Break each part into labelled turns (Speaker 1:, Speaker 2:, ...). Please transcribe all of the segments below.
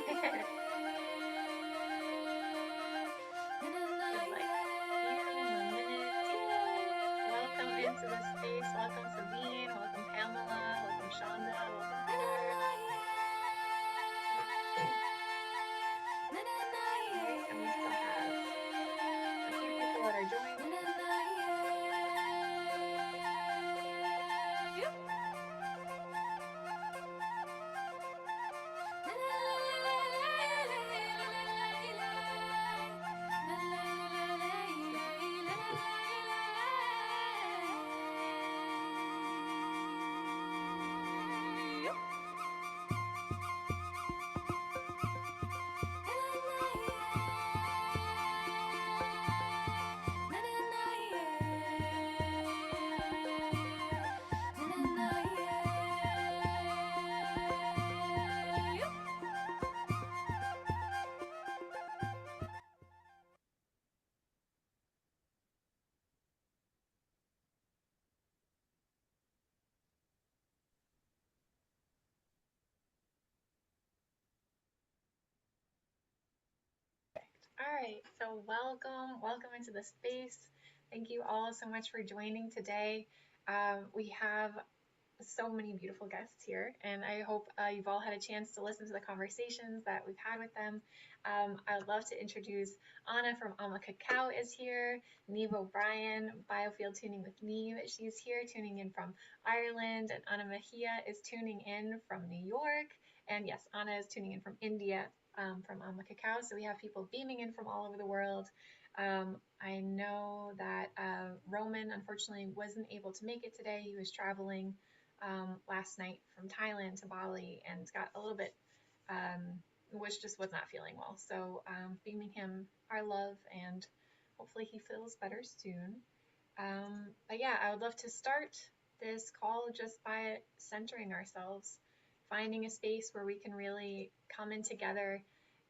Speaker 1: Welcome into the space. Welcome Sabine. Welcome Pamela. Welcome Shonda. Welcome Claire. And we still have a few people that are joining. All right, so welcome into the space. Thank you all so much for joining today. We have so many beautiful guests here, and I hope you've all had a chance to listen to the conversations that we've had with them. I would love to introduce Anna from Amma Cacao is here, Niamh O'Brien, Biofield Tuning with Niamh, she's here tuning in from Ireland, and Anna Mexia is tuning in from New York, and yes, Anna is tuning in from India, from Amma Cacao, so we have people beaming in from all over the world. I know that Roman unfortunately wasn't able to make it today. He was traveling last night from Thailand to Bali and got a little bit, was not feeling well. So beaming him our love, and hopefully he feels better soon. But yeah, I would love to start this call just by centering ourselves, finding a space where we can really come in together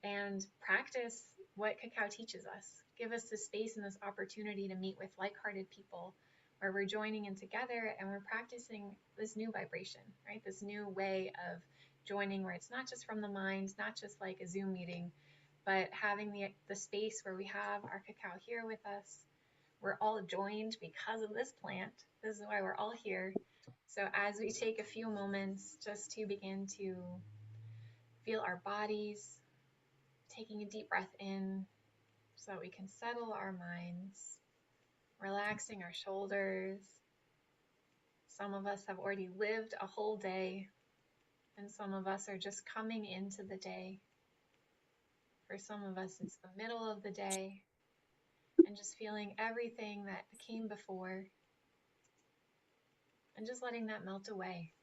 Speaker 1: and practice what cacao teaches us. Give us the space and this opportunity to meet with like-hearted people where we're joining in together and we're practicing this new vibration, right? This new way of joining where it's not just from the mind, not just like a Zoom meeting, but having the space where we have our cacao here with us. We're all joined because of this plant. This is why we're all here. So as we take a few moments just to begin to feel our bodies, taking a deep breath in so that we can settle our minds, relaxing our shoulders. Some of us have already lived a whole day, and some of us are just coming into the day. For some of us, it's the middle of the day, and just feeling everything that came before, and just letting that melt away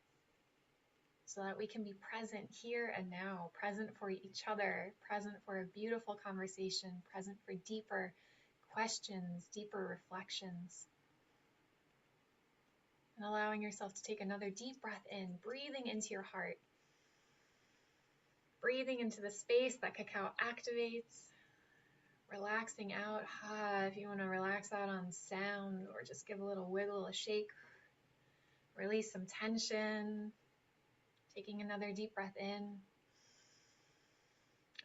Speaker 1: so that we can be present here and now, present for each other, present for a beautiful conversation, present for deeper questions, deeper reflections. And allowing yourself to take another deep breath in, breathing into your heart, breathing into the space that cacao activates, relaxing out. If you want to relax out on sound or just give a little wiggle, a shake, release some tension, taking another deep breath in.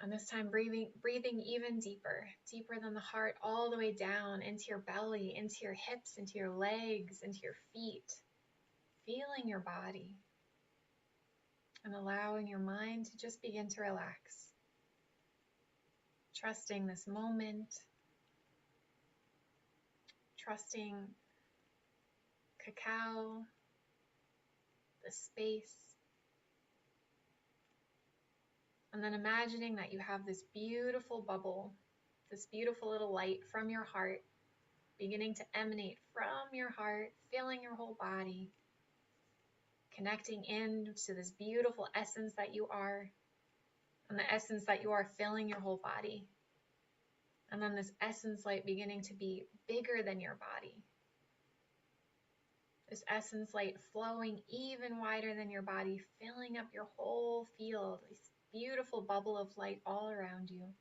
Speaker 1: And this time breathing even deeper, deeper than the heart, all the way down into your belly, into your hips, into your legs, into your feet, feeling your body and allowing your mind to just begin to relax. Trusting this moment, trusting cacao, the space, and then imagining that you have this beautiful bubble, this beautiful little light from your heart, beginning to emanate from your heart, filling your whole body, connecting into this beautiful essence that you are, and the essence that you are filling your whole body. And then this essence light beginning to be bigger than your body. This essence light flowing even wider than your body, filling up your whole field, this beautiful bubble of light all around you.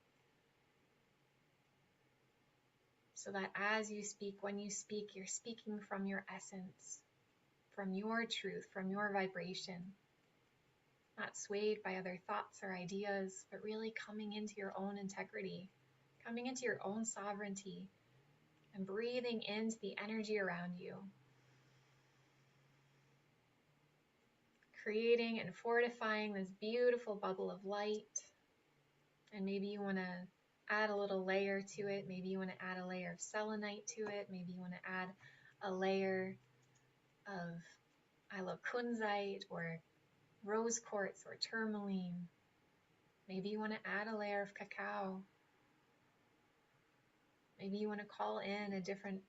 Speaker 1: So that as you speak, when you speak, you're speaking from your essence, from your truth, from your vibration. not swayed by other thoughts or ideas, but really coming into your own integrity, coming into your own sovereignty, and breathing into the energy around you, creating and fortifying this beautiful bubble of light. And maybe you want to add a little layer to it. Maybe you want to add a layer of selenite to it. Maybe you want to add a layer of kunzite or rose quartz or tourmaline. Maybe you want to add a layer of cacao. Maybe you want to call in a different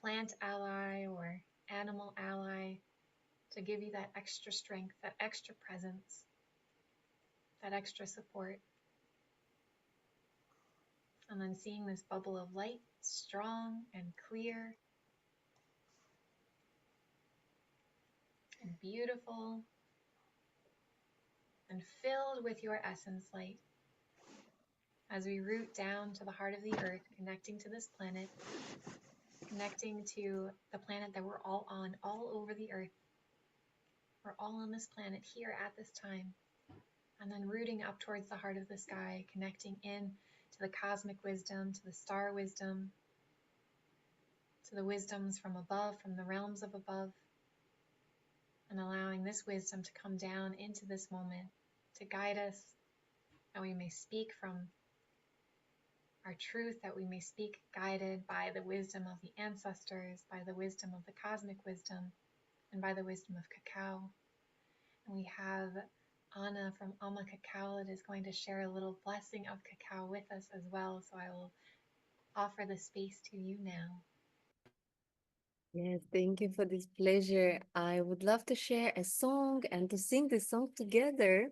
Speaker 1: plant ally or animal ally to give you that extra strength, that extra presence, that extra support. And then seeing this bubble of light, strong and clear and beautiful and filled with your essence light. As we root down to the heart of the earth, connecting to this planet, connecting to the planet that we're all on, all over the earth. We're all on this planet here at this time. And then rooting up towards the heart of the sky, connecting in to the cosmic wisdom, to the star wisdom, to the wisdoms from above, from the realms of above, and allowing this wisdom to come down into this moment to guide us, that we may speak from our truth, that we may speak guided by the wisdom of the ancestors, by the wisdom of the cosmic wisdom, and by the wisdom of cacao. And we have Anna from Amma Cacao that is going to share a little blessing of cacao with us as well. So I will offer the space to you now.
Speaker 2: Yes, thank you for this pleasure. I would love to share a song and to sing this song together.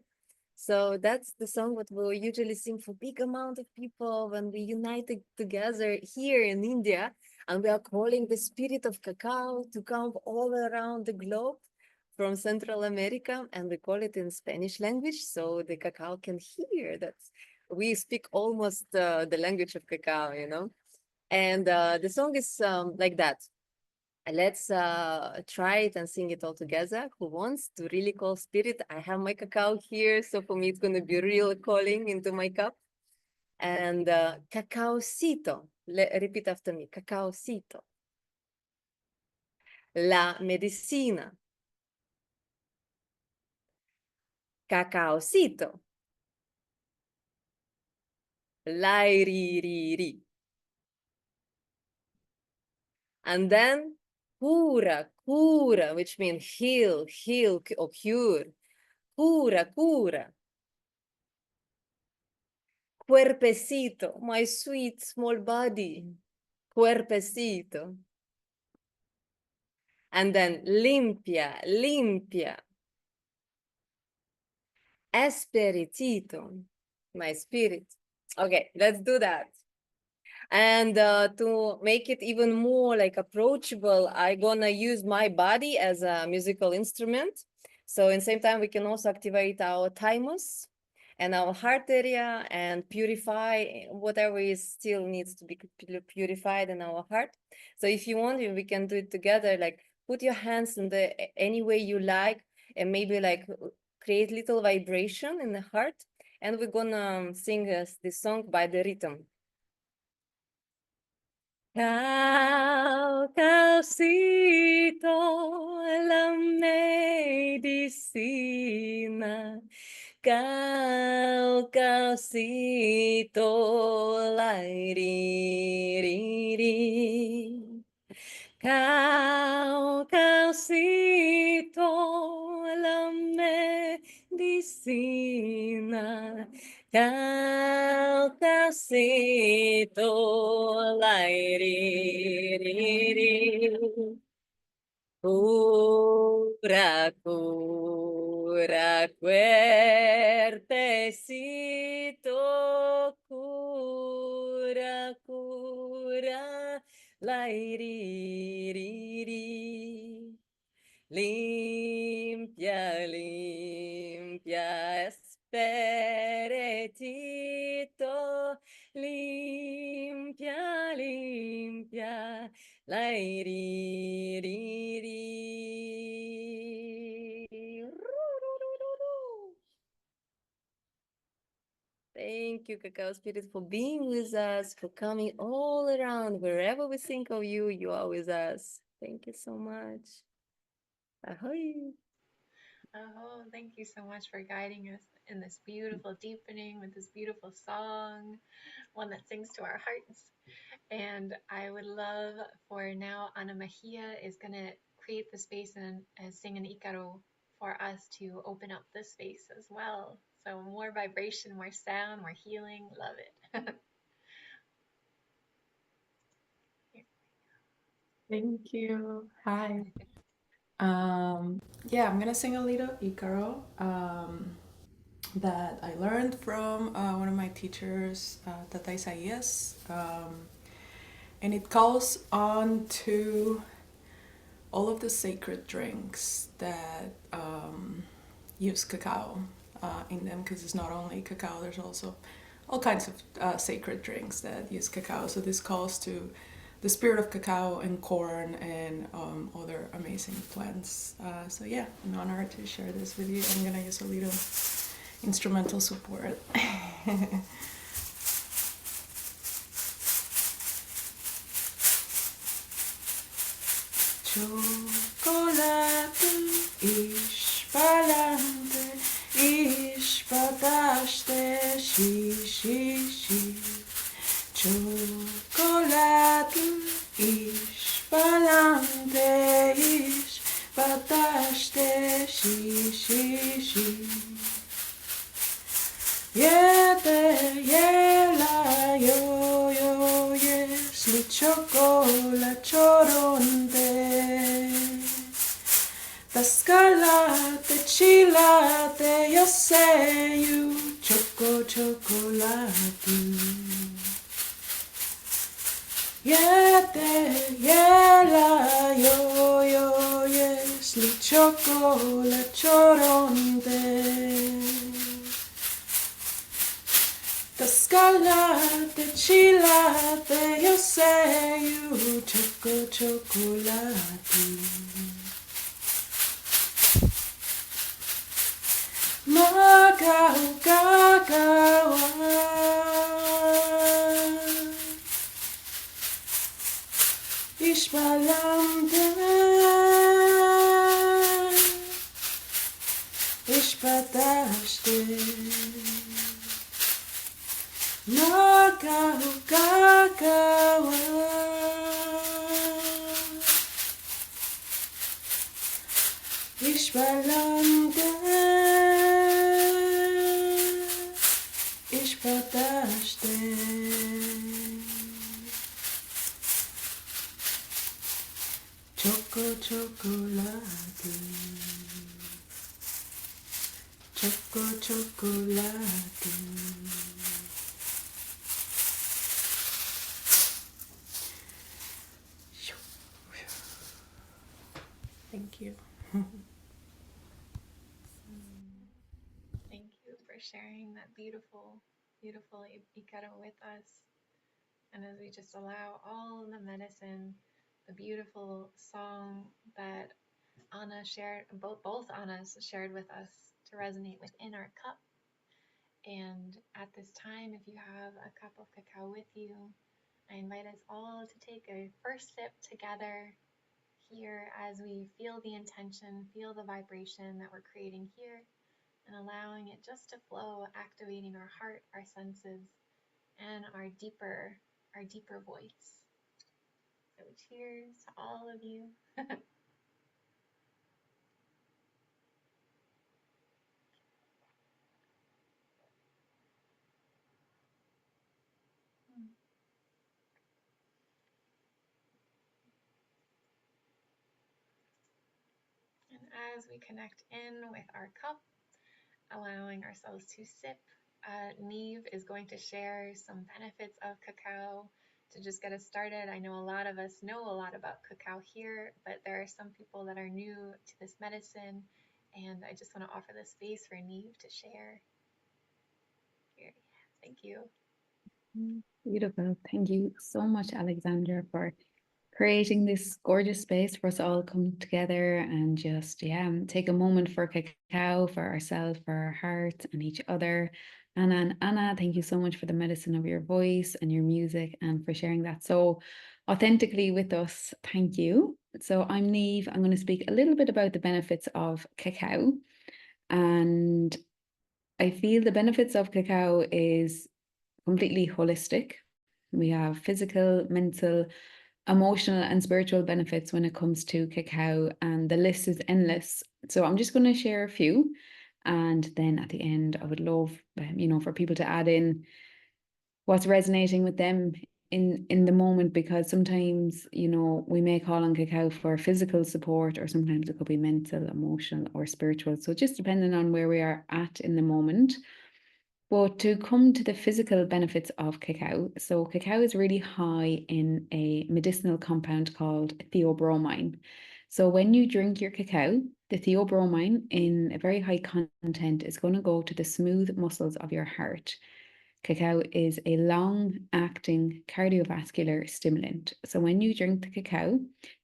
Speaker 2: So that's the song what we usually sing for big amount of people when we united together here in India, and we are calling the spirit of cacao to come all around the globe from Central America, and we call it in Spanish language, so the cacao can hear that we speak almost the language of cacao, you know. And the song is like that. Let's try it and sing it all together. Who wants to really call spirit? I have my cacao here, so for me it's going to be real calling into my cup. And cacaocito. Repeat after me. Cacaocito. La medicina. Cacaocito. Laiririri. And then cura, cura, which means heal, heal, or cure. Cura, cura. Cuerpecito, my sweet small body. Cuerpecito. And then limpia, limpia. Espiritito, my spirit. Okay, let's do that. And to make it even more like approachable, I'm gonna use my body as a musical instrument. So in the same time, we can also activate our thymus and our heart area and purify whatever is still needs to be purified in our heart. So if you want, we can do it together. Like put your hands in the any way you like, and maybe like create little vibration in the heart. And we're gonna sing this song by the rhythm. Caucasito, la medicina. Caucasito, la iririri. Caucasito, la medicina. Caucasito, la iririri. Cura, cura, cuertecito, cura, cura, la iririri. Limpia, limpia, esperetito, limpia, limpia, la iririri. Thank you, Cacao Spirit, for being with us, for coming all around. Wherever we think of you, you are with us. Thank you so much. Ahoy.
Speaker 1: Oh, thank you so much for guiding us in this beautiful deepening with this beautiful song, one that sings to our hearts. And I would love for now, Ana Mejia is going to create the space and sing an Icaro for us to open up the space as well. So more vibration, more sound, more healing. Love it.
Speaker 3: Thank you. Hi. Um, yeah, I'm gonna sing a little Icaro that I learned from one of my teachers, Tata Isaías, and it calls on to all of the sacred drinks that use cacao in them, because it's not only cacao, there's also all kinds of sacred drinks that use cacao. So this calls to the spirit of cacao and corn and other amazing plants. So yeah, an honor to share this with you. I'm gonna use a little instrumental support. Chocolate ish pa'lante, ish pataste, shi, shi, shi. Chocolate ish pa'lante, ish pataste, shi, shi, shi. Yete, yela, yo, yo, yes, li chocola, choronte. Tascalate, chilate, yo say you, chocolate. Yete, yela, yo, yo, yes, li chocola, choronte. Tascalate, chilate, yo say you, chocolate. Macao, cacao, ishpalante, ishpataste. Macao, cacao, ishpalante, ishpataste. Chocolate. Chocolate. Thank you.
Speaker 1: Thank you for sharing that beautiful, beautiful Icaro with us. And as we just allow all the medicine, the beautiful song that Anna shared, both Annas shared with us to resonate within our cup. And at this time, if you have a cup of cacao with you, I invite us all to take a first sip together here as we feel the intention, feel the vibration that we're creating here, and allowing it just to flow, activating our heart, our senses, and our deeper voice. So cheers to all of you. And as we connect in with our cup, allowing ourselves to sip, Niamh is going to share some benefits of cacao to just get us started. I know a lot of us know a lot about cacao here, but there are some people that are new to this medicine, and I just want to offer the space for Niamh to share here. Thank you.
Speaker 4: Beautiful. Thank you so much, Alexandra, for creating this gorgeous space for us all come together and just, yeah, take a moment for cacao, for ourselves, for our hearts and each other. Anna and Anna, thank you so much for the medicine of your voice and your music and for sharing that so authentically with us. Thank you. So I'm Niamh. I'm going to speak a little bit about the benefits of cacao. And I feel the benefits of cacao is completely holistic. We have physical, mental, emotional, and spiritual benefits when it comes to cacao, and the list is endless. So I'm just going to share a few. And then at the end, I would love, for people to add in what's resonating with them in the moment, because sometimes, we may call on cacao for physical support, or sometimes it could be mental, emotional, or spiritual. So just depending on where we are at in the moment. But to come to the physical benefits of cacao, so cacao is really high in a medicinal compound called theobromine. So when you drink your cacao, the theobromine in a very high content is going to go to the smooth muscles of your heart. Cacao is a long-acting cardiovascular stimulant. So when you drink the cacao,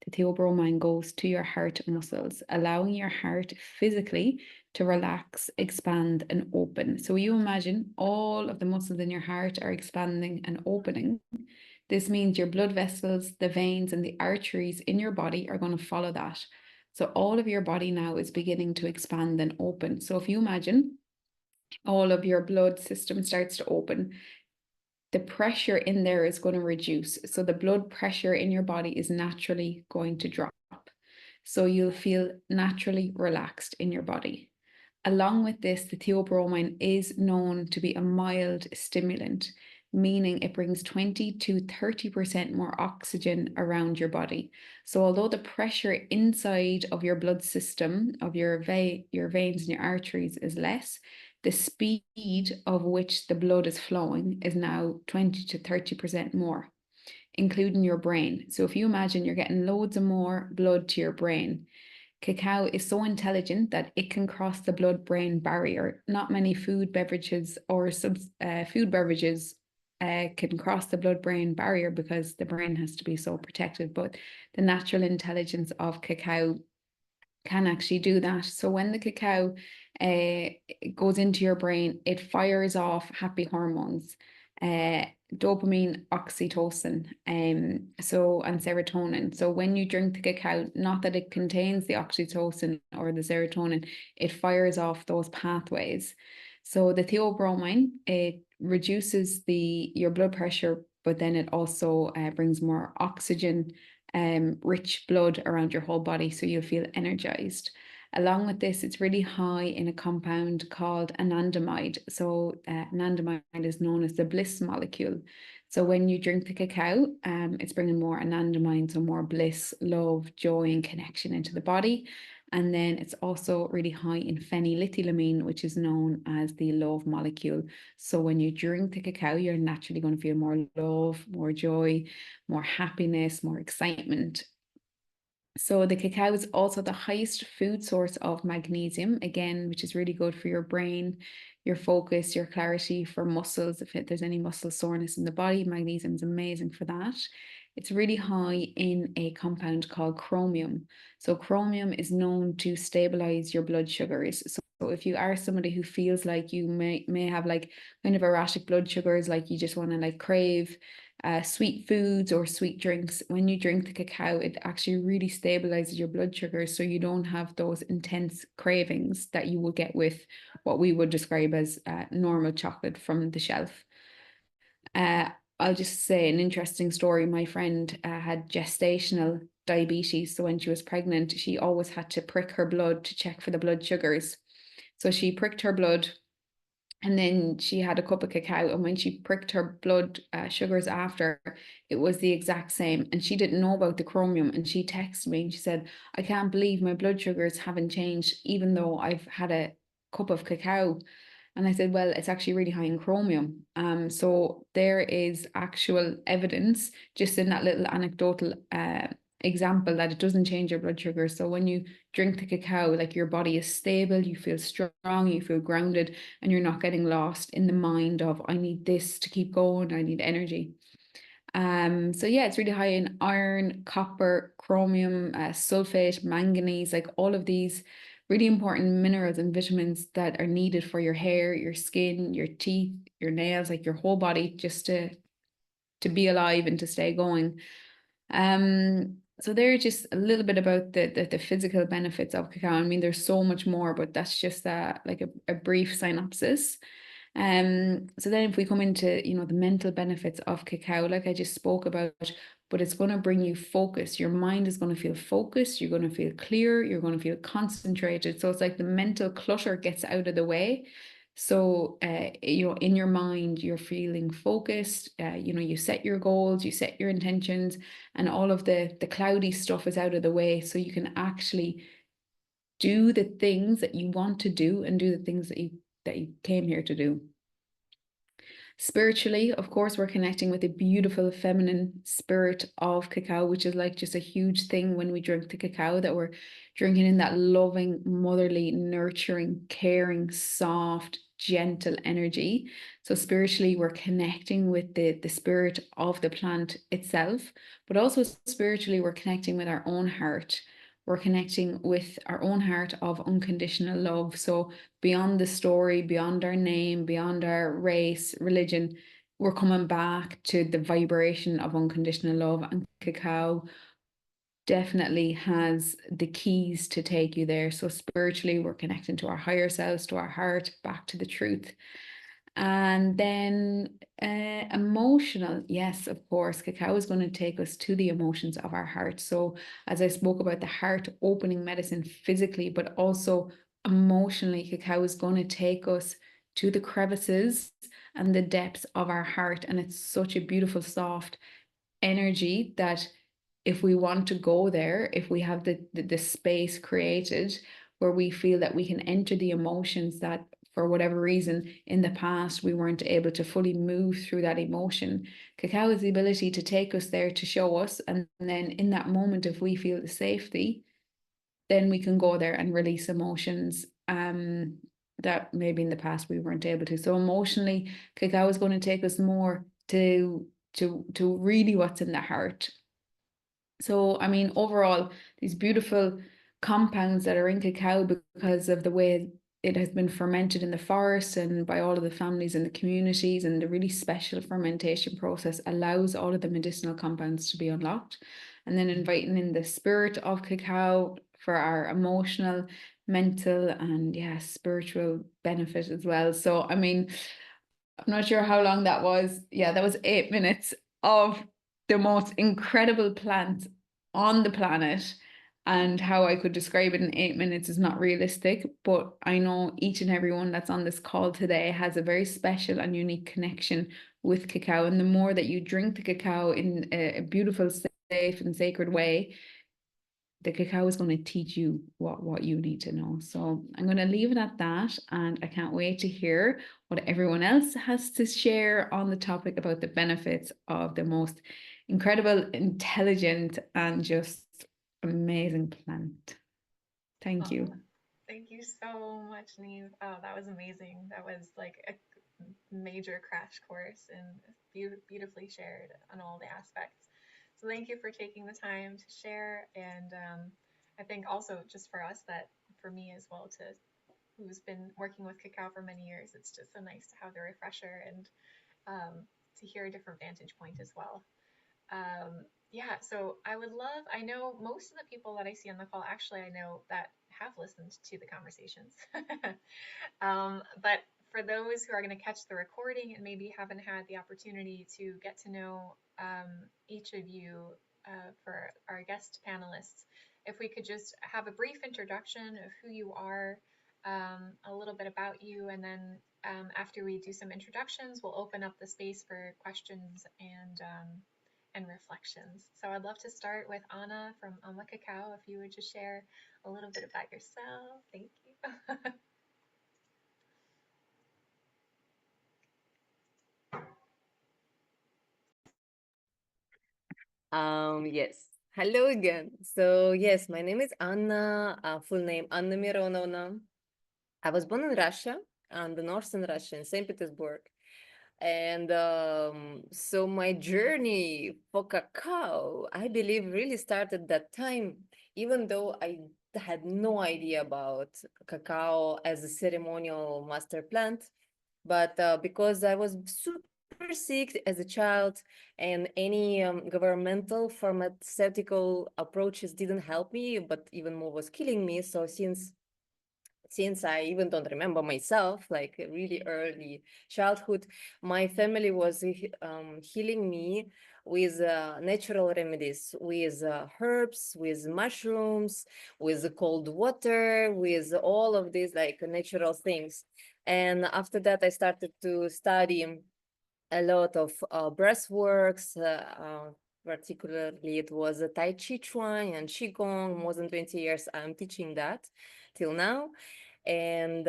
Speaker 4: the theobromine goes to your heart muscles, allowing your heart physically to relax, expand, and open. So you imagine all of the muscles in your heart are expanding and opening. This means your blood vessels, the veins, and the arteries in your body are going to follow that. So all of your body now is beginning to expand and open. So if you imagine all of your blood system starts to open, the pressure in there is going to reduce. So the blood pressure in your body is naturally going to drop. So you'll feel naturally relaxed in your body. Along with this, the theobromine is known to be a mild stimulant, meaning it brings 20 to 30% more oxygen around your body. So although the pressure inside of your blood system, of your veins and your arteries is less, the speed of which the blood is flowing is now 20 to 30% more, including your brain. So if you imagine you're getting loads of more blood to your brain, cacao is so intelligent that it can cross the blood-brain barrier. Not many food beverages or food beverages can cross the blood-brain barrier because the brain has to be so protected. But the natural intelligence of cacao can actually do that. So when the cacao goes into your brain, it fires off happy hormones, dopamine, oxytocin, and serotonin. So when you drink the cacao, not that it contains the oxytocin or the serotonin, it fires off those pathways. So the theobromine, it reduces your blood pressure, but then it also brings more oxygen, rich blood around your whole body, so you'll feel energized. Along with this, it's really high in a compound called anandamide. So anandamide is known as the bliss molecule. So when you drink the cacao, it's bringing more anandamide, so more bliss, love, joy, and connection into the body. And then it's also really high in phenylethylamine, which is known as the love molecule. So when you drink the cacao, you're naturally going to feel more love, more joy, more happiness, more excitement. So the cacao is also the highest food source of magnesium, again, which is really good for your brain, your focus, your clarity, for muscles. If there's any muscle soreness in the body, magnesium is amazing for that. It's really high in a compound called chromium. So chromium is known to stabilize your blood sugars. So if you are somebody who feels like you may have like kind of erratic blood sugars, like you just want to like crave sweet foods or sweet drinks, when you drink the cacao, it actually really stabilizes your blood sugar, so you don't have those intense cravings that you will get with what we would describe as normal chocolate from the shelf. I'll just say an interesting story. My friend had gestational diabetes, so when she was pregnant, she always had to prick her blood to check for the blood sugars. So she pricked her blood, and then she had a cup of cacao, and when she pricked her blood sugars after, it was the exact same. And she didn't know about the chromium, and she texted me and she said, I can't believe my blood sugars haven't changed even though I've had a cup of cacao. And I said, well, it's actually really high in chromium. So there is actual evidence just in that little anecdotal example that it doesn't change your blood sugar. So when you drink the cacao, like, your body is stable, you feel strong, you feel grounded, and you're not getting lost in the mind of, I need this to keep going, I need energy. So yeah, it's really high in iron, copper, chromium, sulfate, manganese, like all of these really important minerals and vitamins that are needed for your hair, your skin, your teeth, your nails, like your whole body, just to be alive and to stay going. So they're just a little bit about the physical benefits of cacao. I mean, there's so much more, but that's just a brief synopsis. So then if we come into, you know, the mental benefits of cacao, like I just spoke about, but it's going to bring you focus. Your mind is going to feel focused. You're going to feel clear. You're going to feel concentrated. So it's like the mental clutter gets out of the way. So, you know, in your mind, you're feeling focused. You know, you set your goals, you set your intentions, and all of the cloudy stuff is out of the way. So you can actually do the things that you want to do and do the things that you came here to do. Spiritually, of course, we're connecting with the beautiful feminine spirit of cacao, which is like just a huge thing when we drink the cacao, that we're drinking in that loving, motherly, nurturing, caring, soft, gentle energy. So spiritually, we're connecting with the spirit of the plant itself, but also spiritually, we're connecting with our own heart. We're connecting with our own heart of unconditional love. So beyond the story, beyond our name, beyond our race, religion, we're coming back to the vibration of unconditional love. And cacao definitely has the keys to take you there. So spiritually, we're connecting to our higher selves, to our heart, back to the truth. And then emotional, yes, of course, cacao is going to take us to the emotions of our heart. So as I spoke about the heart opening medicine physically, but also emotionally, cacao is going to take us to the crevices and the depths of our heart. And it's such a beautiful, soft energy that if we want to go there, if we have the space created where we feel that we can enter the emotions that for whatever reason in the past we weren't able to fully move through that emotion, cacao has the ability to take us there, to show us, and then in that moment, if we feel the safety, then we can go there and release emotions that maybe in the past we weren't able to. So emotionally, cacao is going to take us more to really what's in the heart. So, I mean, overall, these beautiful compounds that are in cacao, because of the way it has been fermented in the forest and by all of the families and the communities, and the really special fermentation process allows all of the medicinal compounds to be unlocked. And then inviting in the spirit of cacao for our emotional, mental, and spiritual benefit as well. So, I mean, I'm not sure how long that was. Yeah, that was 8 minutes of the most incredible plant on the planet. And how I could describe it in 8 minutes is not realistic, but I know each and everyone that's on this call today has a very special and unique connection with cacao. And the more that you drink the cacao in a beautiful, safe, and sacred way, the cacao is going to teach you what you need to know. So I'm going to leave it at that, and I can't wait to hear what everyone else has to share on the topic about the benefits of the most incredible, intelligent, and just amazing plant. Thank you.
Speaker 1: Thank you so much, Niamh. Oh, that was amazing. That was like a major crash course and beautifully shared on all the aspects. So thank you for taking the time to share. And I think also just for us, that for me as well, to who's been working with cacao for many years, it's just so nice to have the refresher and to hear a different vantage point as well. Yeah, so I know most of the people that I see on the call, actually, I know that have listened to the conversations. But for those who are going to catch the recording and maybe haven't had the opportunity to get to know each of you, for our guest panelists, if we could just have a brief introduction of who you are, a little bit about you, and then after we do some introductions, we'll open up the space for questions and reflections. So I'd love to start with Anna from Amma Cacao. If you would just share a little bit about yourself. Thank you.
Speaker 2: Yes. Hello again. So yes, my name is Anna, full name Anna Mironovna. I was born in Russia, on the northern Russia, in St. Petersburg. And so my journey for cacao, I believe, really started that time, even though I had no idea about cacao as a ceremonial master plant. But because I was super sick as a child, and any governmental pharmaceutical approaches didn't help me, but even more was killing me. So since I even don't remember myself, like a really early childhood, my family was healing me with natural remedies, with herbs, with mushrooms, with cold water, with all of these like natural things. And after that, I started to study a lot of breathworks. Particularly, it was a Tai Chi Chuan and Qigong. More than 20 years, I'm teaching that till now. And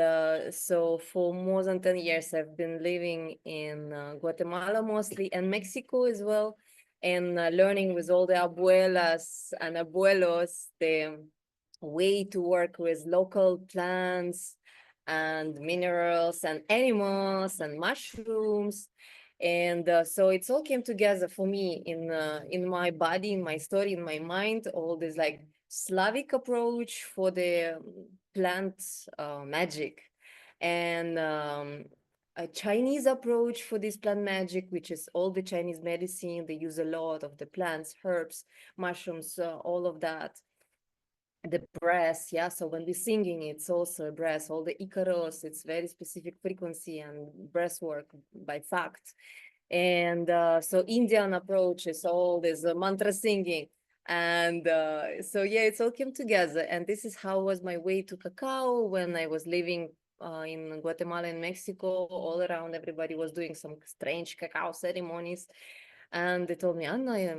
Speaker 2: so for more than 10 years, I've been living in Guatemala mostly and Mexico as well, and learning with all the abuelas and abuelos the way to work with local plants and minerals and animals and mushrooms. And so it's all came together for me in my body, in my story, in my mind, all this like Slavic approach for the plant magic, and a Chinese approach for this plant magic, which is all the Chinese medicine. They use a lot of the plants, herbs, mushrooms, all of that. The breath, yeah. So when we're singing, it's also a breath. All the Icaros, it's very specific frequency and breath work by fact. And so Indian approach is all this mantra singing. And so, yeah, it's all came together. And this is how was my way to cacao when I was living in Guatemala and Mexico. All around, everybody was doing some strange cacao ceremonies. And they told me, Anna, I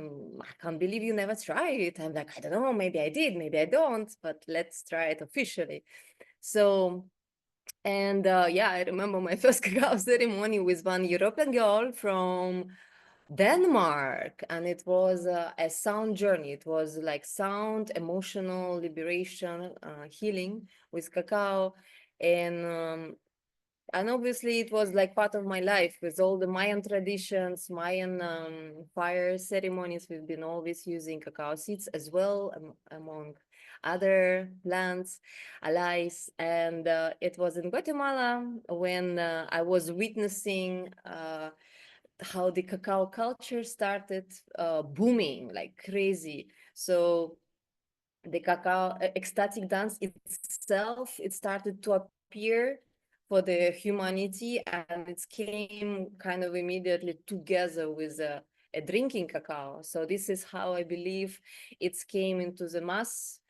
Speaker 2: can't believe you never tried it. I'm like, I don't know, maybe I did, maybe I don't, but let's try it officially. So, and yeah, I remember my first cacao ceremony with one European girl from Denmark, and it was a sound journey. It was like sound, emotional liberation, healing with cacao, and obviously it was like part of my life with all the Mayan traditions, Mayan fire ceremonies. We've been always using cacao seeds as well, among other plants, allies. And it was in Guatemala when I was witnessing how the cacao culture started booming like crazy. So the cacao ecstatic dance itself, it started to appear for the humanity, and it came kind of immediately together with a drinking cacao. So this is how I believe it came into the mass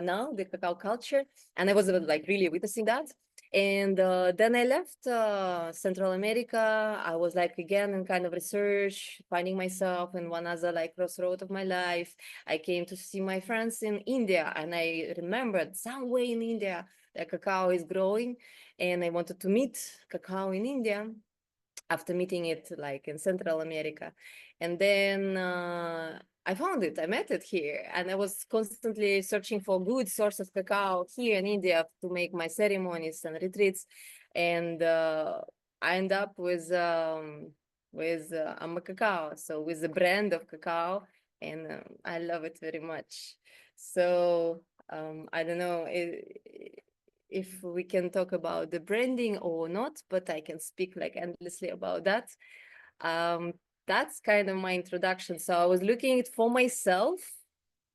Speaker 2: now, the cacao culture. And I was like really witnessing that. And then I left Central America. I was like again in kind of research, finding myself in one other like crossroad of my life. I came to see my friends in India, and I remembered somewhere in India that cacao is growing, and I wanted to meet cacao in India after meeting it like in Central America. And then I found it, I met it here, and I was constantly searching for good source of cacao here in India to make my ceremonies and retreats. And I end up with Amma Cacao, so with the brand of cacao, and I love it very much. So I don't know if we can talk about the branding or not, but I can speak like endlessly about that. Um, that's kind of my introduction. So I was looking it for myself,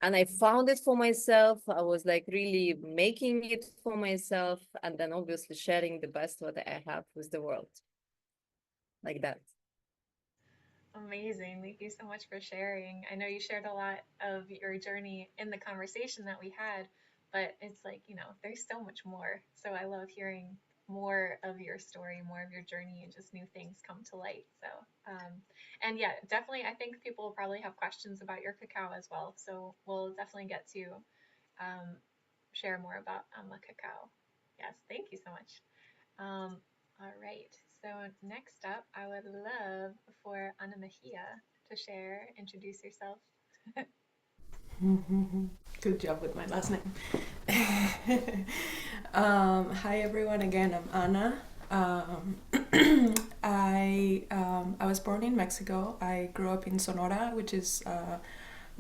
Speaker 2: and I found it for myself. I was like really making it for myself, and then obviously sharing the best what I have with the world, like that.
Speaker 1: Amazing. Thank you so much for sharing. I know you shared a lot of your journey in the conversation that we had, but it's like, there's so much more. So I love hearing more of your story, more of your journey, and just new things come to light. So, and yeah, definitely, I think people will probably have questions about your cacao as well. So we'll definitely get to um, share more about the cacao. Yes, thank you so much. All right. So next up, I would love for Anna Mejia to share, introduce yourself.
Speaker 3: Good job with my last name. Hi everyone, again, I'm Anna. I was born in Mexico. I grew up in Sonora, which is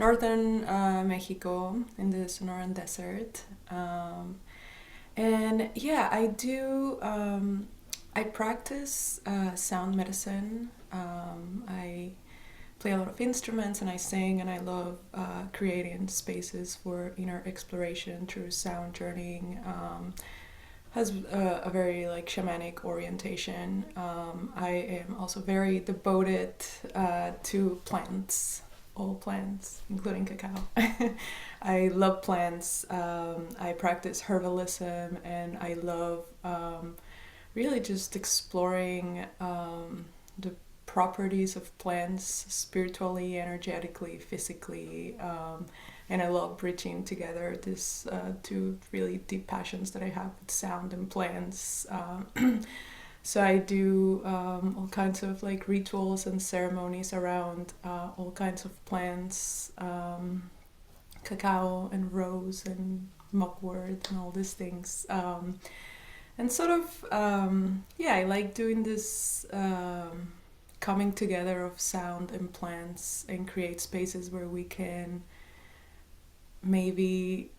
Speaker 3: northern Mexico in the Sonoran Desert. And yeah, I practice sound medicine. I play a lot of instruments and I sing, and I love creating spaces for inner exploration through sound journeying. Has a very like shamanic orientation. I am also very devoted to plants, all plants, including cacao. I love plants. I practice herbalism, and I love really just exploring the properties of plants spiritually, energetically, physically. And I love bridging together these two really deep passions that I have with sound and plants. So I do all kinds of like rituals and ceremonies around all kinds of plants, cacao and rose and mugwort and all these things. And sort of, yeah, I like doing this coming together of sound and plants and create spaces where we can maybe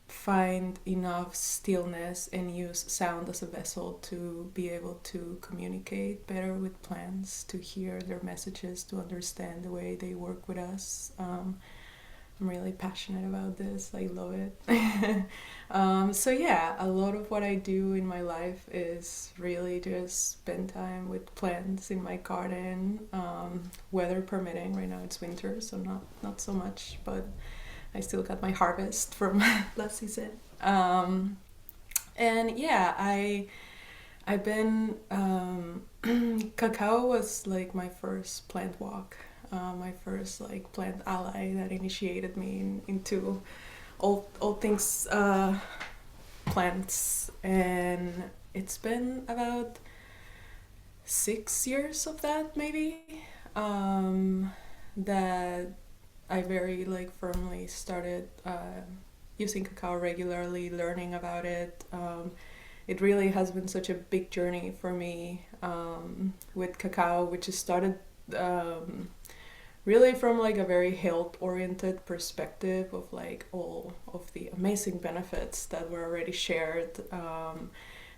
Speaker 3: find enough stillness and use sound as a vessel to be able to communicate better with plants, to hear their messages, to understand the way they work with us. I'm really passionate about this. I love it. So yeah, a lot of what I do in my life is really just spend time with plants in my garden, weather permitting. Right now it's winter, so not so much, but I still got my harvest from last season. And yeah, I've been cacao was like my first plant walk, my first like plant ally that initiated me into all things plants, and it's been about 6 years of that maybe, that I very like firmly started using cacao regularly, learning about it. It really has been such a big journey for me with cacao, which has started really from like a very health oriented perspective of like all of the amazing benefits that were already shared,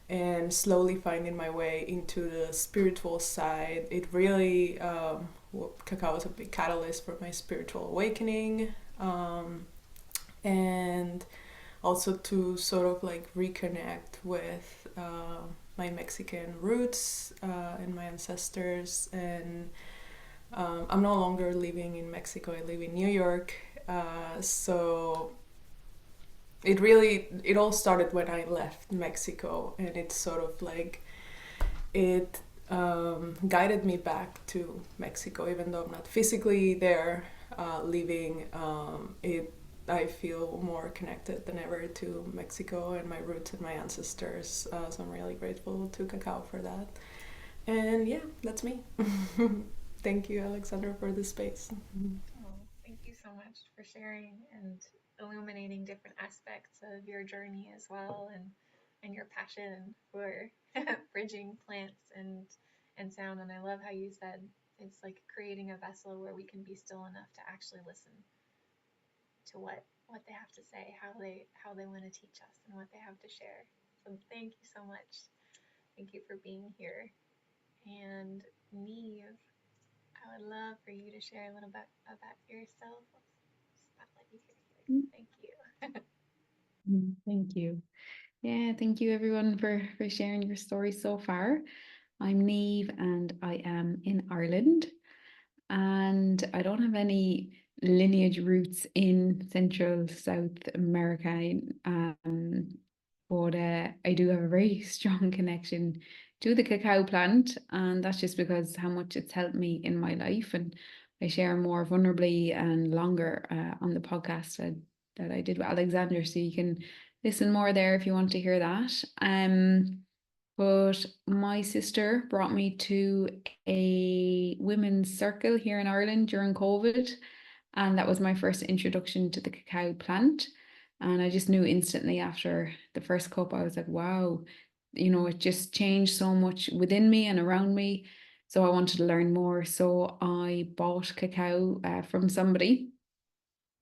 Speaker 3: and slowly finding my way into the spiritual side. It really cacao was a big catalyst for my spiritual awakening, and also to sort of like reconnect with my Mexican roots and my ancestors. And I'm no longer living in Mexico. I live in New York. So it all started when I left Mexico, and it's sort of like it guided me back to Mexico, even though I'm not physically there living. I feel more connected than ever to Mexico and my roots and my ancestors. So I'm really grateful to cacao for that. And yeah, that's me. Thank you, Alexandra, for this space.
Speaker 1: Oh, thank you so much for sharing and illuminating different aspects of your journey as well, and your passion for bridging plants and sound. And I love how you said it's like creating a vessel where we can be still enough to actually listen to what they have to say, how they want to teach us, and what they have to share. So thank you so much. Thank you for being here. And Niamh, I would love for you to share a little bit about yourself. Let's let you here. Thank you.
Speaker 4: Thank you. Yeah, thank you everyone for sharing your story so far. I'm Niamh and I am in Ireland, and I don't have any lineage roots in Central South America, but I do have a very strong connection to the cacao plant, and that's just because how much it's helped me in my life. And I share more vulnerably and longer on the podcast that I did with Alexander, so you can listen more there if you want to hear that. But my sister brought me to a women's circle here in Ireland during COVID, and that was my first introduction to the cacao plant. And I just knew instantly after the first cup, I was like, wow, it just changed so much within me and around me. So I wanted to learn more. So I bought cacao from somebody,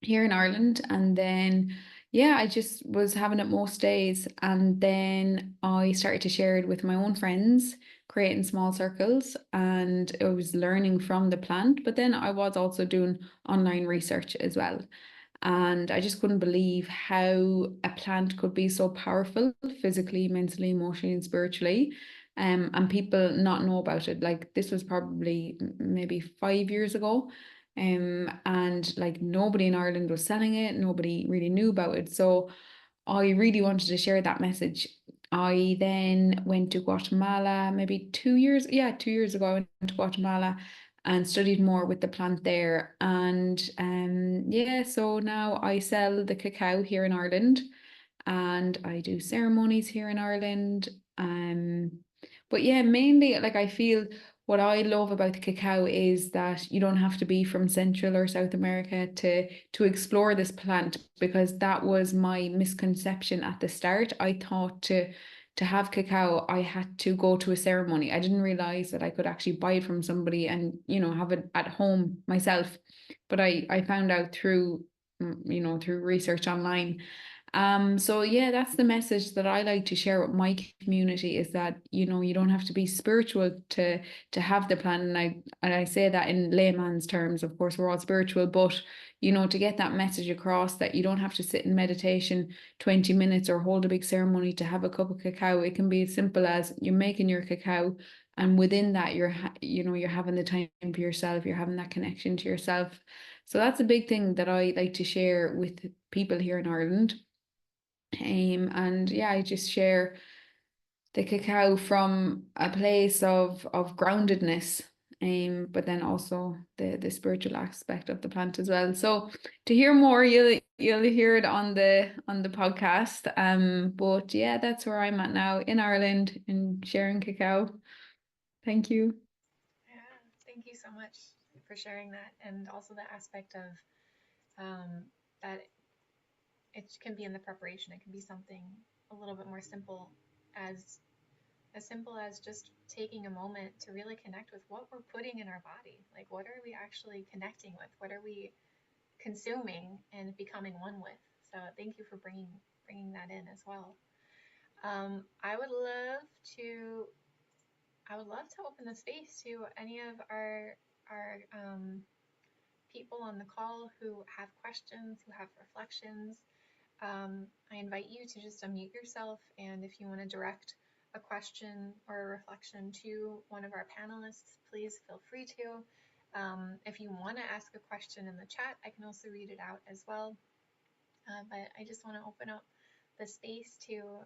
Speaker 4: here in Ireland. And then, yeah, I just was having it most days. And then I started to share it with my own friends, creating small circles. And I was learning from the plant, but then I was also doing online research as well. And I just couldn't believe how a plant could be so powerful physically, mentally, emotionally, and spiritually. And people not know about it. Like this was probably maybe 5 years ago. And like nobody in Ireland was selling it, nobody really knew about it. So I really wanted to share that message. I then went to Guatemala maybe 2 years, yeah, 2 years ago. I went to Guatemala and studied more with the plant there. And yeah, so now I sell the cacao here in Ireland and I do ceremonies here in Ireland. But yeah, mainly like I feel what I love about the cacao is that you don't have to be from Central or South America to explore this plant, because that was my misconception at the start. I thought to have cacao I had to go to a ceremony. I didn't realize that I could actually buy it from somebody and have it at home myself. But I found out through through research online. So yeah, that's the message that I like to share with my community, is that you don't have to be spiritual to have the plan. And I say that in layman's terms. Of course, we're all spiritual, but to get that message across, that you don't have to sit in meditation 20 minutes or hold a big ceremony to have a cup of cacao. It can be as simple as you're making your cacao, and within that you're having the time for yourself, you're having that connection to yourself. So that's a big thing that I like to share with people here in Ireland. And yeah, I just share the cacao from a place of groundedness, but then also the spiritual aspect of the plant as well. So to hear more, you'll hear it on the podcast. But yeah, that's where I'm at now in Ireland and sharing cacao. Thank you.
Speaker 1: Yeah, thank you so much for sharing that, and also the aspect of that it can be in the preparation. It can be something a little bit more simple, as simple as just taking a moment to really connect with what we're putting in our body. Like, what are we actually connecting with? What are we consuming and becoming one with? So thank you for bringing that in as well. I would love to open the space to any of our people on the call who have questions, who have reflections. I invite you to just unmute yourself, and if you want to direct a question or a reflection to one of our panelists, please feel free to. If you want to ask a question in the chat, I can also read it out as well. But I just want to open up the space to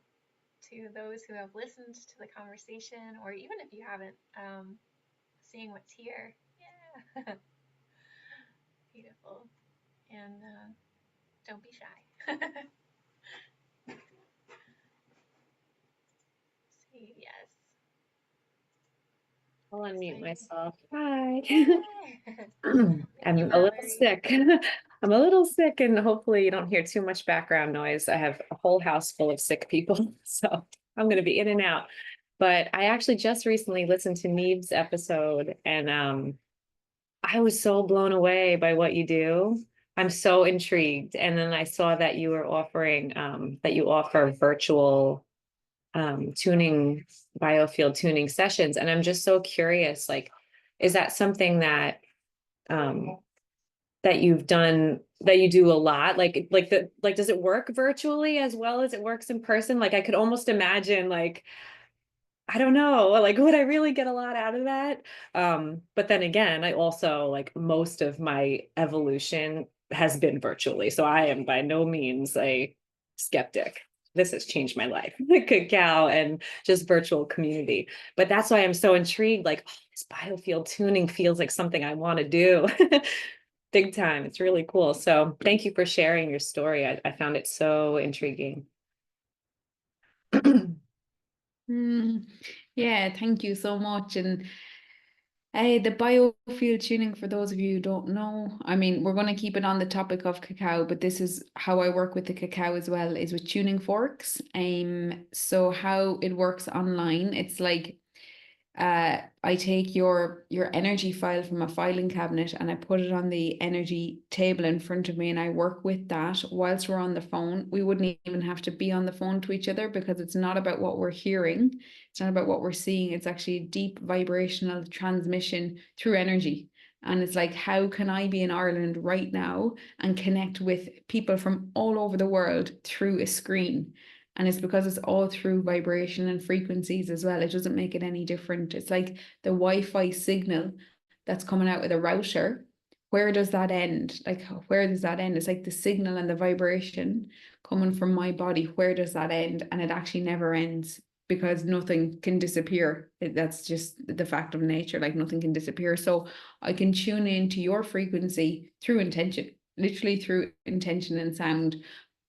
Speaker 1: those who have listened to the conversation, or even if you haven't, seeing what's here. Yeah, beautiful. And don't be shy. See, yes.
Speaker 5: I'll unmute
Speaker 1: Exciting.
Speaker 5: myself. Hi.
Speaker 1: Thank
Speaker 5: I'm
Speaker 1: you,
Speaker 5: a little
Speaker 1: Mallory.
Speaker 5: sick. I'm a little sick, and hopefully you don't hear too much background noise. I have a whole house full of sick people, so I'm going to be in and out. But I actually just recently listened to Niamh's episode, and I was so blown away by what you do. I'm so intrigued. And then I saw that you were offering that you offer virtual tuning, biofield tuning sessions. And I'm just so curious, like, is that something that um that you've done, that you do a lot? Like does it work virtually as well as it works in person? Like I could almost imagine, like, I don't know, like would I really get a lot out of that? But then again, I also, like, most of my evolution has been virtually. So I am by no means a skeptic. This has changed my life, the cacao and just virtual community. But that's why I'm so intrigued. Like, oh, this biofield tuning feels like something I want to do. Big time. It's really cool. So thank you for sharing your story. I found it so intriguing.
Speaker 4: Yeah, thank you so much. And the biofield tuning, for those of you who don't know, I mean, we're going to keep it on the topic of cacao, but this is how I work with the cacao as well, is with tuning forks. So how it works online, it's like I take your energy file from a filing cabinet and I put it on the energy table in front of me, and I work with that whilst we're on the phone. We wouldn't even have to be on the phone to each other, because it's not about what we're hearing. It's not about what we're seeing. It's actually deep vibrational transmission through energy. And it's like, how can I be in Ireland right now and connect with people from all over the world through a screen? And it's because it's all through vibration and frequencies as well. It doesn't make it any different. It's like the Wi-Fi signal that's coming out of the router. Where does that end? Like, where does that end? It's like the signal and the vibration coming from my body. Where does that end? And it actually never ends, because nothing can disappear. That's just the fact of nature. Like, nothing can disappear. So I can tune into your frequency through intention, literally through intention and sound.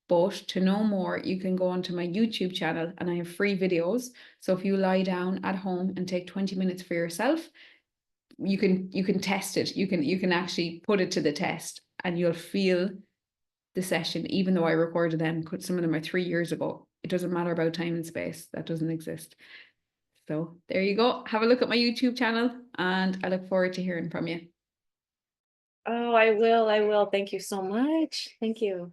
Speaker 4: But to know more, you can go onto my YouTube channel, and I have free videos. So if you lie down at home and take 20 minutes for yourself, you can test it. You can actually put it to the test, and you'll feel the session, even though I recorded them. Some of them are 3 years ago. It doesn't matter about time and space. That doesn't exist. So there you go. Have a look at my YouTube channel, and I look forward to hearing from you.
Speaker 5: Oh, I will. Thank you so much. Thank you.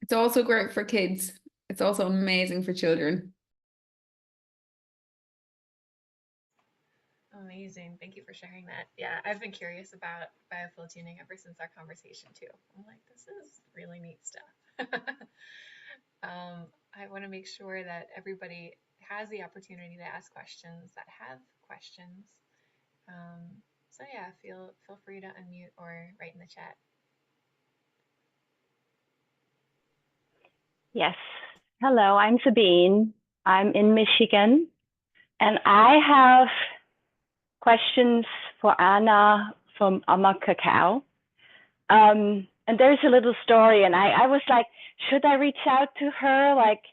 Speaker 4: It's also great for kids. It's also amazing for children.
Speaker 1: Amazing. Thank you for sharing that. Yeah, I've been curious about biofield tuning ever since our conversation too. I'm like, this is really neat stuff. I want to make sure that everybody has the opportunity to ask questions that have questions. So yeah, feel free to unmute or write in the chat.
Speaker 6: Yes. Hello, I'm Sabine. I'm in Michigan, and I have questions for Anna from Amma Cacao. And there's a little story, and I was like, should I reach out to her, like,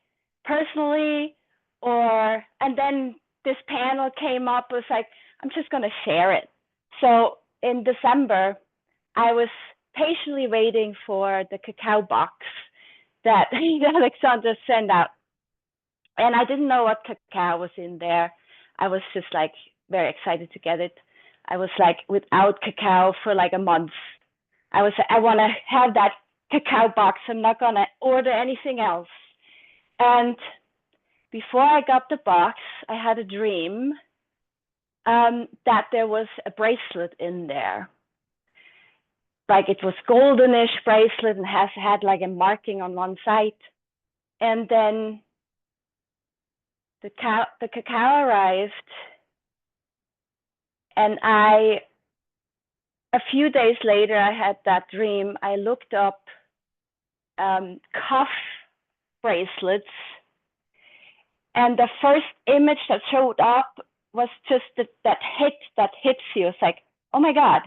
Speaker 6: personally? And then this panel came up. I was like, I'm just going to share it. So in December, I was patiently waiting for the cacao box that Alexandra sent out. And I didn't know what cacao was in there. I was just like very excited to get it. I was like without cacao for like a month. I want to have that cacao box. I'm not going to order anything else. And before I got the box, I had a dream that there was a bracelet in there. Like, it was goldenish bracelet and had like a marking on one side. And then the cacao arrived, and a few days later, I had that dream. I looked up cuff bracelets, and the first image that showed up was just that hits you. It's like, oh my God,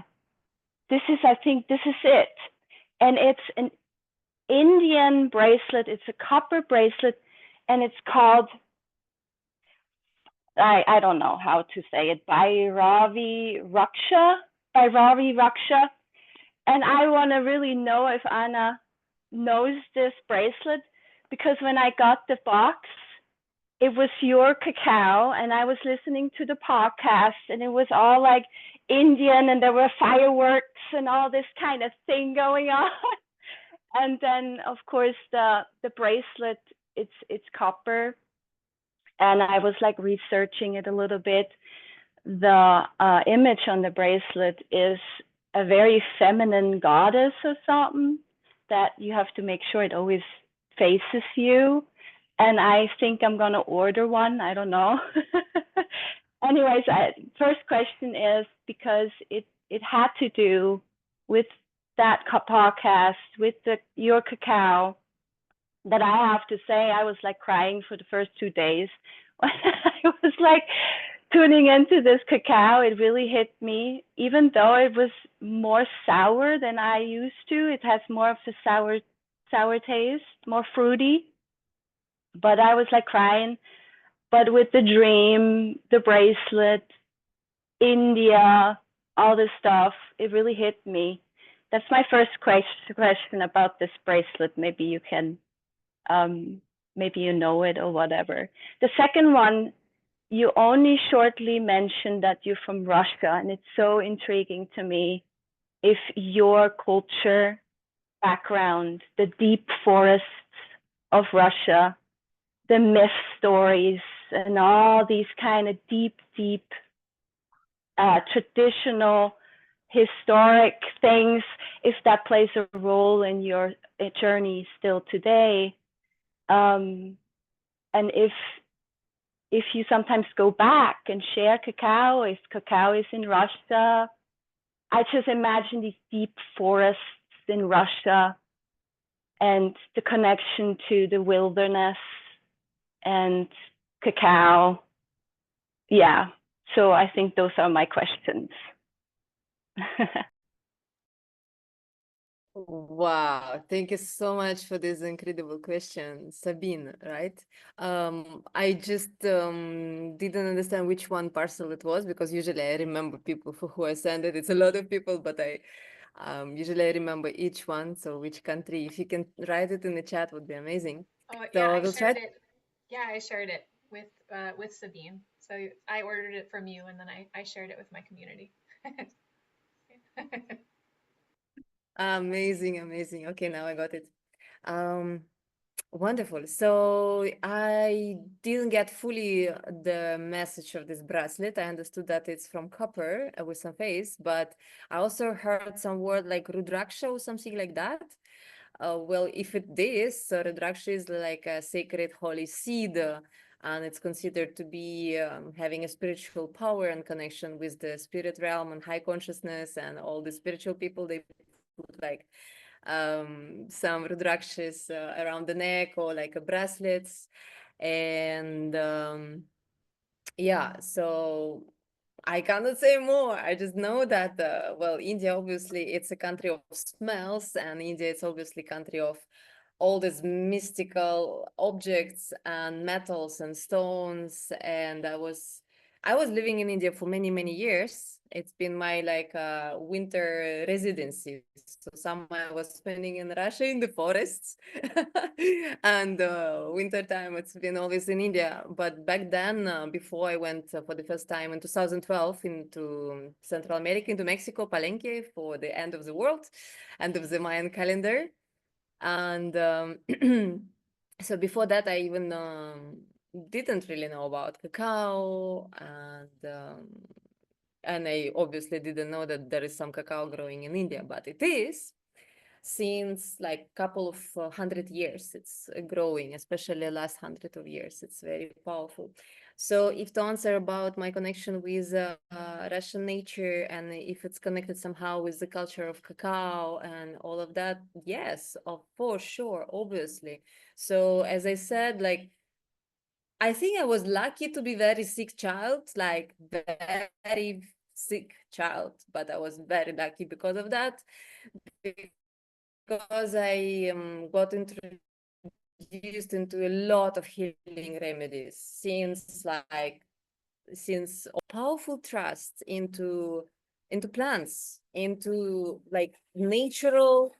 Speaker 6: I think this is it. And it's an Indian bracelet. It's a copper bracelet, and it's called, I don't know how to say it, Bhairavi Raksha. And I want to really know if Anna knows this bracelet, because when I got the box, it was your cacao, and I was listening to the podcast, and it was all like Indian, and there were fireworks and all this kind of thing going on. And then, of course, the bracelet, it's copper. And I was like researching it a little bit. The image on the bracelet is a very feminine goddess or something that you have to make sure it always faces you. And I think I'm going to order one. I don't know. Anyways, first question is, because it had to do with that podcast, with your cacao, that I have to say I was like crying for the first 2 days. When I was like tuning into this cacao, it really hit me, even though it was more sour than I used to. It has more of the sour taste, more fruity. But I was like crying. But with the dream, the bracelet, India, all this stuff, it really hit me. That's my first question about this bracelet. Maybe you can, maybe you know it or whatever. The second one you only shortly mentioned that you're from Russia, and it's so intriguing to me if your culture background, the deep forests of Russia, the myth stories, and all these kind of deep traditional historic things, if that plays a role in your journey still today. And if you sometimes go back and share cacao, if cacao is in Russia, I just imagine these deep forests in Russia and the connection to the wilderness and cacao. Yeah, so I think those are my questions.
Speaker 2: Wow, thank you so much for this incredible question, Sabine, right? I just didn't understand which one parcel it was, because usually I remember people for who I send it. It's a lot of people, but I usually I remember each one. So which country, if you can write it in the chat, would be amazing.
Speaker 1: Oh yeah,
Speaker 2: So
Speaker 1: I
Speaker 2: we'll
Speaker 1: shared
Speaker 2: try.
Speaker 1: it. Yeah, I shared it with Sabine. So I ordered it from you, and then I shared it with my community.
Speaker 2: Amazing, amazing. Okay, now I got it. Um, Wonderful. So I didn't get fully the message of this bracelet. I understood that it's from copper with some face, but I also heard some word like Rudraksha or something like that. Well, if it is, so Rudraksha is like a sacred holy seed, and it's considered to be having a spiritual power and connection with the spirit realm and high consciousness, and all the spiritual people, they put like some rudrakshas around the neck or like a bracelets. And yeah, so I cannot say more. I just know that, well, India, obviously, it's a country of smells, and India is obviously country of all these mystical objects and metals and stones. And I was living in India for many, many years. It's been my like winter residency. So summer I was spending in Russia in the forests, and winter time it's been always in India. But back then, before I went for the first time in 2012 into Central America, into Mexico, Palenque, for the end of the world, end of the Mayan calendar. And so before that, I even didn't really know about cacao, and I obviously didn't know that there is some cacao growing in India, but it is since like couple of 100 years. It's growing, especially last 100 of years. It's very powerful. So if to answer about my connection with Russian nature, and if it's connected somehow with the culture of cacao and all of that, yes, for sure, obviously. So as I said, like, I think I was lucky to be very sick child, like very sick child, but I was very lucky because of that, because I got introduced into a lot of healing remedies since powerful trust into plants, into like natural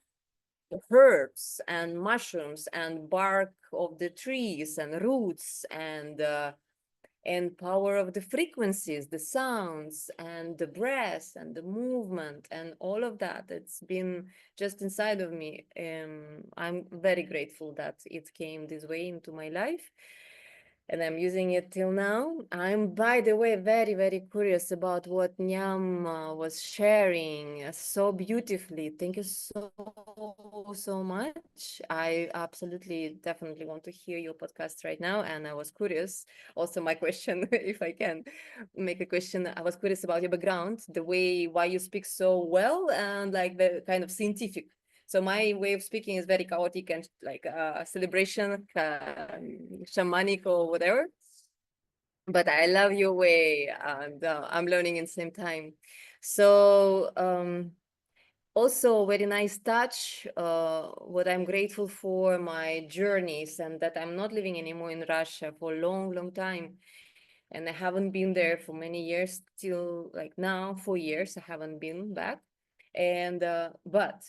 Speaker 2: herbs and mushrooms and bark of the trees and roots, and power of the frequencies, the sounds and the breath and the movement and all of that. It's been just inside of me. I'm very grateful that it came this way into my life, and I'm using it till now. I'm, by the way, very, very curious about what Niamh was sharing so beautifully. Thank you so, so much. I absolutely, definitely want to hear your podcast right now. And I was curious, also my question, if I can make a question, I was curious about your background, the way, why you speak so well, and like the kind of scientific. So my way of speaking is very chaotic and like celebration, shamanic or whatever. But I love your way, and I'm learning in the same time. So also very nice touch. What I'm grateful for my journeys, and that I'm not living anymore in Russia for a long, long time. And I haven't been there for many years, till like now, 4 years, I haven't been back. And but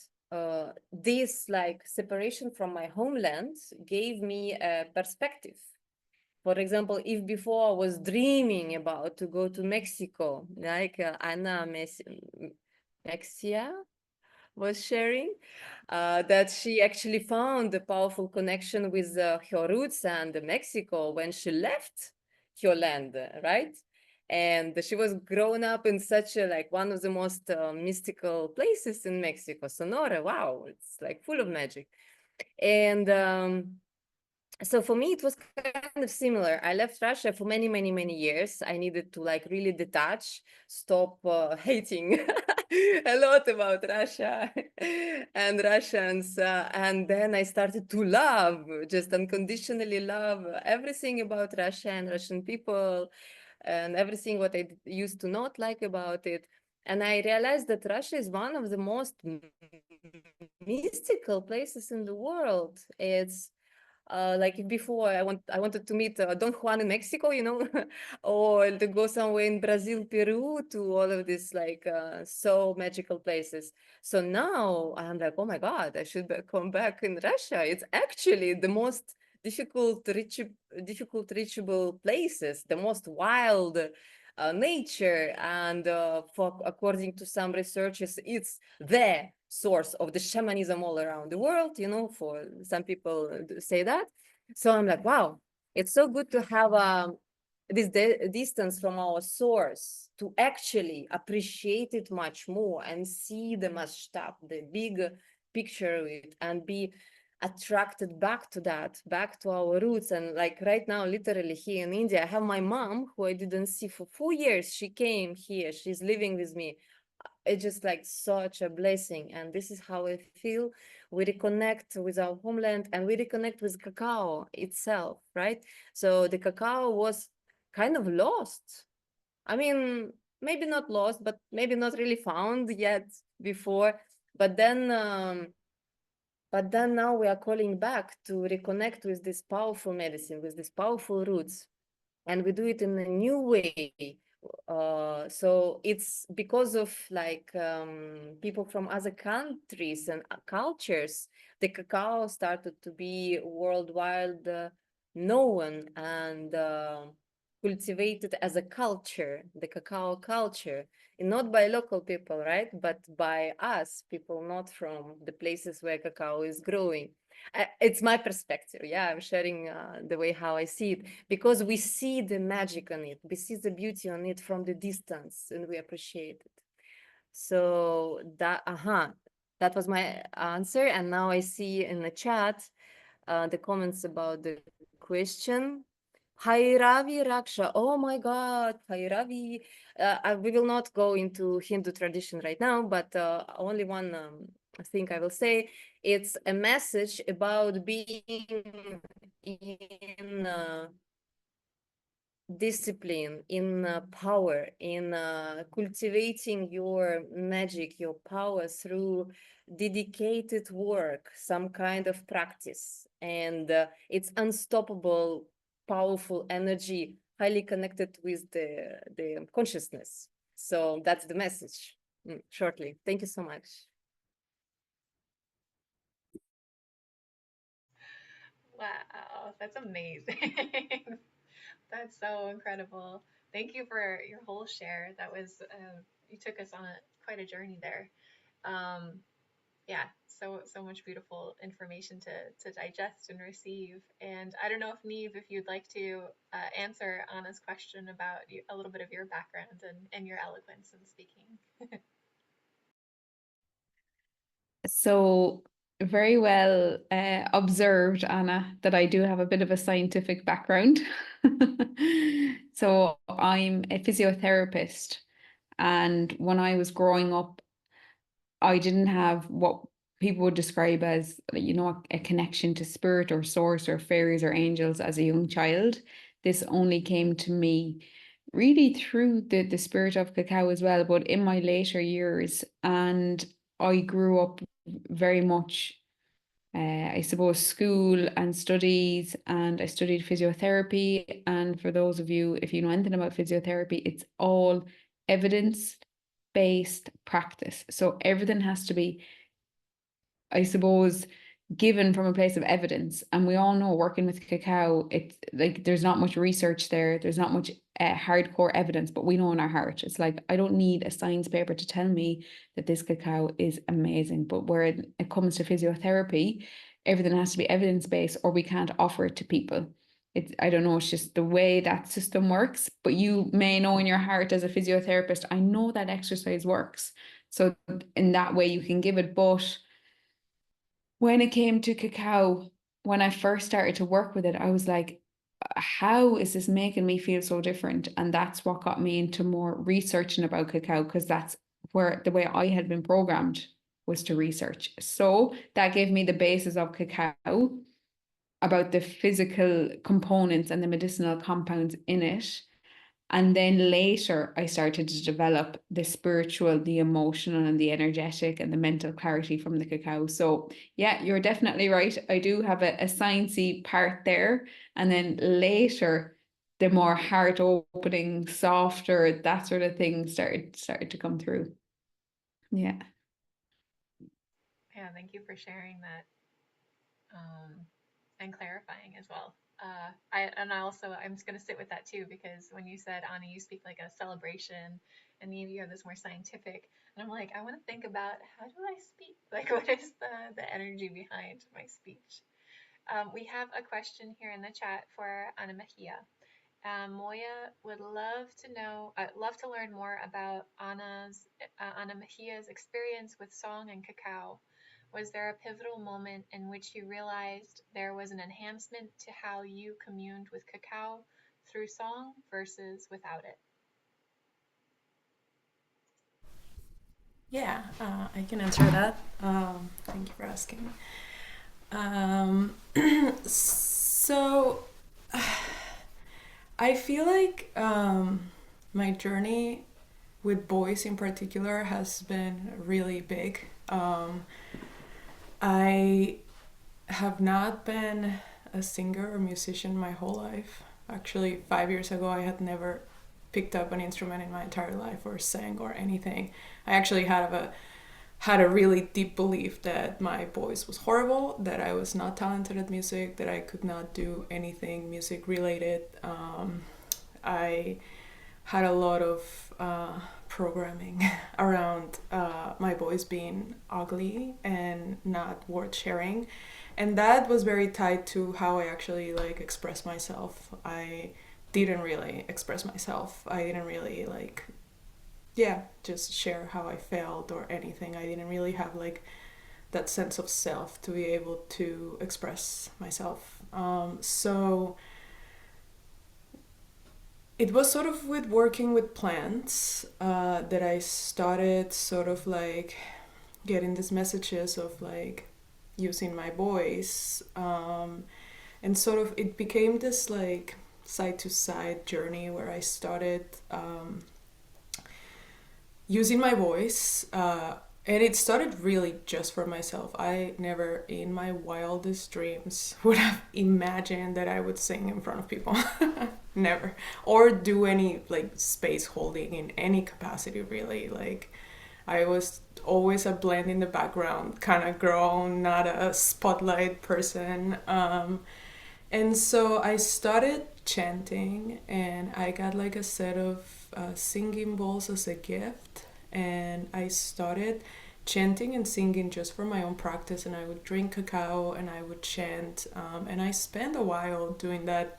Speaker 2: this like separation from my homeland gave me a perspective. For example, if before I was dreaming about to go to Mexico, like Mexia was sharing, that she actually found a powerful connection with her roots and Mexico when she left her land, right? And she was grown up in such a, like, one of the most mystical places in Mexico, Sonora. Wow, it's like full of magic. And so for me, it was kind of similar. I left Russia for many, many, many years. I needed to like really detach, stop hating a lot about Russia and Russians. And then I started to love, just unconditionally love everything about Russia and Russian people and everything what I used to not like about it. And I realized that Russia is one of the most mystical places in the world. It's like before, I wanted to meet Don Juan in Mexico, you know, or to go somewhere in Brazil, Peru, to all of these like so magical places. So now I'm like, oh my God, I should come back in Russia. It's actually the most difficult reachable places, the most wild nature, and for according to some researchers, it's the source of the shamanism all around the world. You know, for some people say that. So I'm like, wow, it's so good to have this distance from our source to actually appreciate it much more and see the mashtab, the big picture of it, and be attracted back to that, back to our roots. And like right now, literally here in India, I have my mom who I didn't see for 4 years. She came here, she's living with me. It's just like such a blessing. And this is how I feel. We reconnect with our homeland and we reconnect with cacao itself, right? So the cacao was kind of lost. I mean, maybe not lost, but maybe not really found yet before. But then now we are calling back to reconnect with this powerful medicine, with these powerful roots, and we do it in a new way. So it's because of like people from other countries and cultures, the cacao started to be worldwide known and cultivated as a culture, the cacao culture, and not by local people, right? But by us, people not from the places where cacao is growing. It's my perspective. Yeah, I'm sharing the way how I see it, because we see the magic on it, we see the beauty on it from the distance, and we appreciate it. So that was my answer. And now I see in the chat the comments about the question. Bhairavi Raksha. Oh my God, Bhairavi. We will not go into Hindu tradition right now, but only one thing I will say. It's a message about being in discipline, in power, in cultivating your magic, your power through dedicated work, some kind of practice. And it's unstoppable, powerful energy, highly connected with the consciousness. So that's the message, shortly. Thank you so much.
Speaker 1: Wow, that's amazing. That's so incredible. Thank you for your whole share. That was, you took us on quite a journey there. Yeah, so much beautiful information to digest and receive. And I don't know if Niamh, if you'd like to answer Anna's question about a little bit of your background and your eloquence in speaking.
Speaker 4: So very well observed, Anna, that I do have a bit of a scientific background. So I'm a physiotherapist, and when I was growing up, I didn't have what people would describe as, you know, a connection to spirit or source or fairies or angels as a young child. This only came to me really through the spirit of cacao as well, but in my later years. And I grew up very much, I suppose, school and studies, and I studied physiotherapy. And for those of you, if you know anything about physiotherapy, it's all evidence-based practice. So everything has to be, I suppose, given from a place of evidence. And we all know working with cacao, it's like there's not much research there, there's not much hardcore evidence, but we know in our heart, it's like, I don't need a science paper to tell me that this cacao is amazing. But where it comes to physiotherapy, everything has to be evidence-based, or we can't offer it to people. It's, I don't know, it's just the way that system works. But you may know in your heart as a physiotherapist, I know that exercise works. So in that way you can give it. But when it came to cacao, when I first started to work with it, I was like, how is this making me feel so different? And that's what got me into more researching about cacao, because that's where the way I had been programmed was to research. So that gave me the basis of cacao, about the physical components and the medicinal compounds in it. And then later, I started to develop the spiritual, the emotional, and the energetic and the mental clarity from the cacao. So, yeah, you're definitely right. I do have a sciencey part there. And then later, the more heart opening, softer, that sort of thing started to come through. Yeah.
Speaker 1: Yeah, thank you for sharing that, and clarifying as well. I'm just gonna sit with that too, because when you said, Anna, you speak like a celebration, and Niamh, you have this more scientific, and I'm like, I want to think about, how do I speak? Like, what is the energy behind my speech? We have a question here in the chat for Anna Mexia. Moya would love to learn more about Anna Mejia's experience with song and cacao. Was there a pivotal moment in which you realized there was an enhancement to how you communed with cacao through song versus without it?
Speaker 3: Yeah, I can answer that. Thank you for asking. So I feel like my journey with boys in particular has been really big. I have not been a singer or musician my whole life. Actually, 5 years ago, I had never picked up an instrument in my entire life or sang or anything. I actually had a really deep belief that my voice was horrible, that I was not talented at music, that I could not do anything music related. I had a lot of programming around my voice being ugly and not worth sharing, and that was very tied to how I actually like express myself. I didn't really express myself. I didn't really like, just share how I felt or anything. I didn't really have like that sense of self to be able to express myself. So it was sort of with working with plants that I started sort of like getting these messages of like using my voice, and sort of it became this like side to side journey where I started using my voice, and it started really just for myself. I never in my wildest dreams would have imagined that I would sing in front of people. Never. Or do any like space holding in any capacity, really. Like, I was always a blend in the background kind of girl, not a spotlight person. And so I started chanting, and I got like a set of singing bowls as a gift, and I started chanting and singing just for my own practice, and I would drink cacao and I would chant, and I spent a while doing that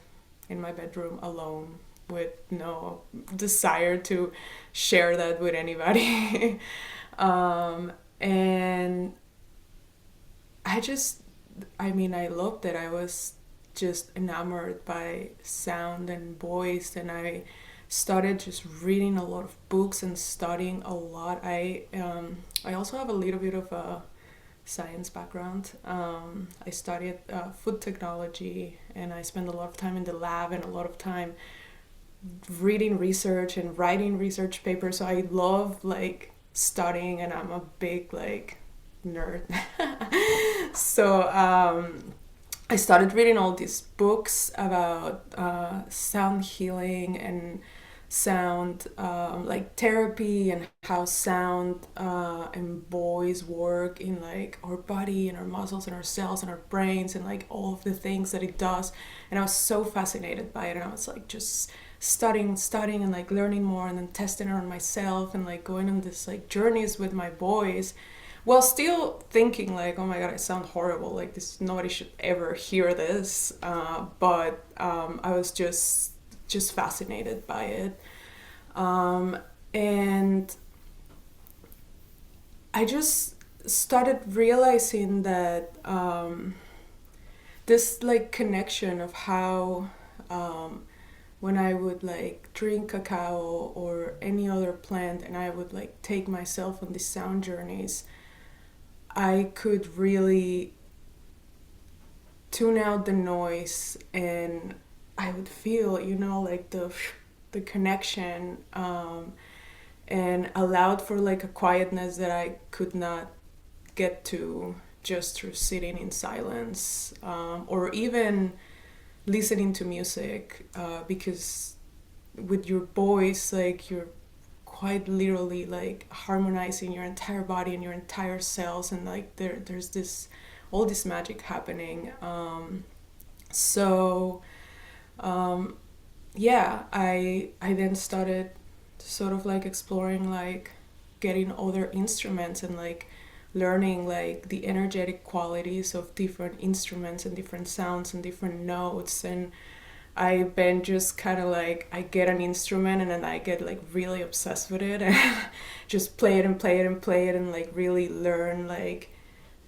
Speaker 3: in my bedroom alone with no desire to share that with anybody. And I loved it. I was just enamored by sound and voice, and I started just reading a lot of books and studying a lot. I also have a little bit of a science background. I studied food technology, and I spent a lot of time in the lab and a lot of time reading research and writing research papers. So I love like studying, and I'm a big like nerd. So I started reading all these books about sound healing and sound like therapy, and how sound and voice work in like our body and our muscles and our cells and our brains and like all of the things that it does. And I was so fascinated by it, and I was like just studying and like learning more, and then testing it on myself, and like going on this like journeys with my voice, while still thinking like, oh my god, I sound horrible, like this, nobody should ever hear this, but I was just fascinated by it, and I just started realizing that this like connection of how when I would like drink cacao or any other plant, and I would like take myself on these sound journeys, I could really tune out the noise, and I would feel, you know, like the connection, and allowed for like a quietness that I could not get to just through sitting in silence, or even listening to music, because with your voice, like you're quite literally like harmonizing your entire body and your entire cells, and like there's this all this magic happening. So yeah, I then started sort of like exploring like getting other instruments, and like learning like the energetic qualities of different instruments and different sounds and different notes. And I've been just kind of like, I get an instrument and then I get like really obsessed with it, and just play it and play it and play it, and like really learn like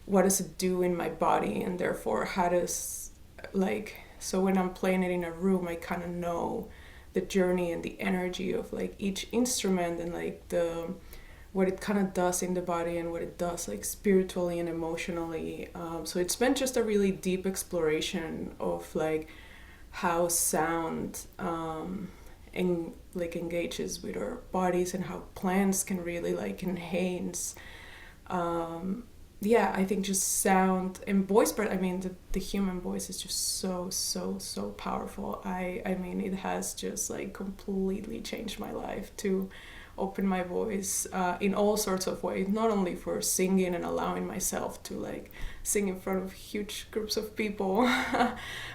Speaker 3: what does it do in my body, and therefore how does like, so when I'm playing it in a room, I kind of know the journey and the energy of like each instrument, and like the what it kind of does in the body, and what it does like spiritually and emotionally. So it's been just a really deep exploration of like how sound like engages with our bodies, and how plants can really like enhance. Yeah, I think just sound and voice, but I mean the human voice is just so powerful. I mean, it has just like completely changed my life to open my voice in all sorts of ways, not only for singing and allowing myself to like sing in front of huge groups of people,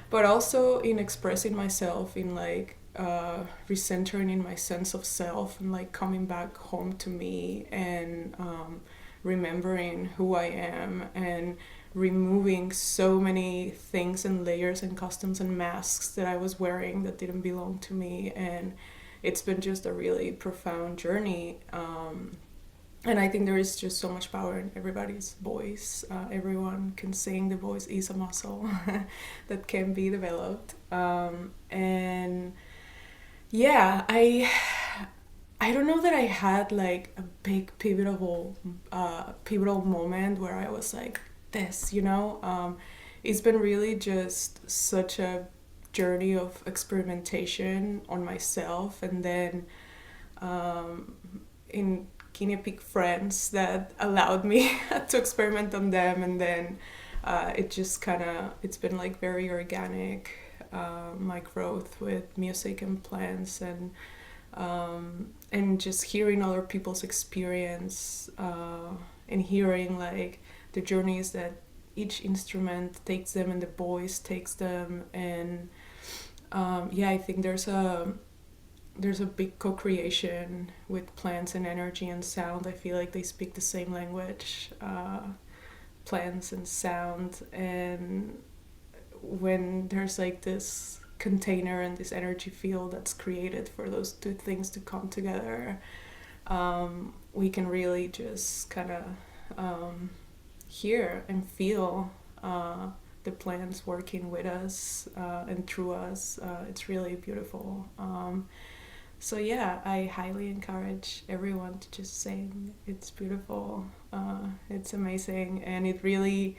Speaker 3: but also in expressing myself, in like recentering in my sense of self, and like coming back home to me, and remembering who I am, and removing so many things and layers and costumes and masks that I was wearing that didn't belong to me. And it's been just a really profound journey. And I think there is just so much power in everybody's voice. Everyone can sing. The voice is a muscle that can be developed. And yeah, I don't know that I had like a big pivotal moment where I was like this, you know. It's been really just such a journey of experimentation on myself, and then in guinea pig friends that allowed me to experiment on them, and then it just kind of, it's been like very organic, my growth with music and plants, and just hearing other people's experience, and hearing like the journeys that each instrument takes them and the voice takes them. And yeah, I think there's a big co-creation with plants and energy and sound. I feel like they speak the same language, plants and sound. And when there's like this container and this energy field that's created for those two things to come together, we can really just kind of hear and feel the plants working with us and through us. It's really beautiful. So yeah, I highly encourage everyone to just sing. It's beautiful. It's amazing, and it really,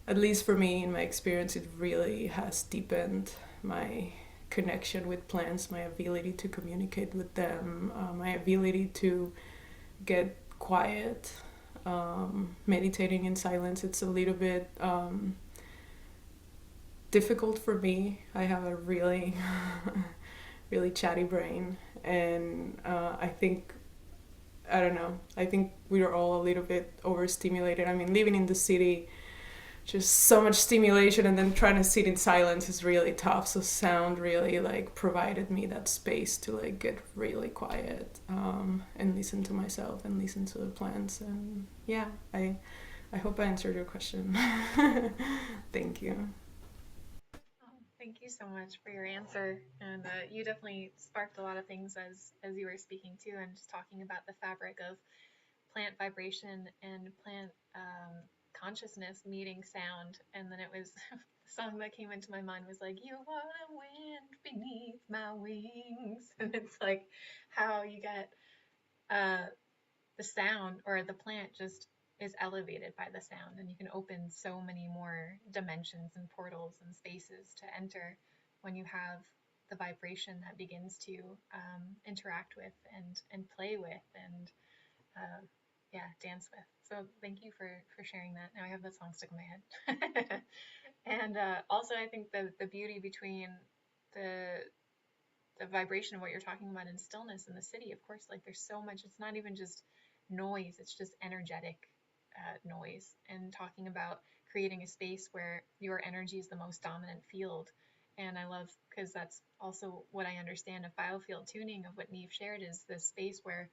Speaker 3: at least for me, in my experience, it really has deepened my connection with plants, my ability to communicate with them, my ability to get quiet, meditating in silence. It's a little bit difficult for me. I have a really really chatty brain, and I don't know, I think we are all a little bit overstimulated. I mean, living in the city, just so much stimulation, and then trying to sit in silence is really tough. So sound really like provided me that space to like get really quiet, and listen to myself and listen to the plants. And yeah, I hope I answered your question. Thank you.
Speaker 1: Oh, thank you so much for your answer. And you definitely sparked a lot of things as you were speaking too, and just talking about the fabric of plant vibration and plant consciousness meeting sound. And then it was the song that came into my mind was like, "You are the wind beneath my wings," and it's like how you get uh, the sound or the plant just is elevated by the sound, and you can open so many more dimensions and portals and spaces to enter when you have the vibration that begins to interact with and play with and uh, yeah, dance with. So thank you for sharing that. Now I have that song stuck in my head. And also I think the beauty between the the vibration of what you're talking about in stillness in the city, of course, like there's so much, it's not even just noise, it's just energetic noise, and talking about creating a space where your energy is the most dominant field. And I love, because that's also what I understand of biofield tuning, of what Niamh shared, is this space where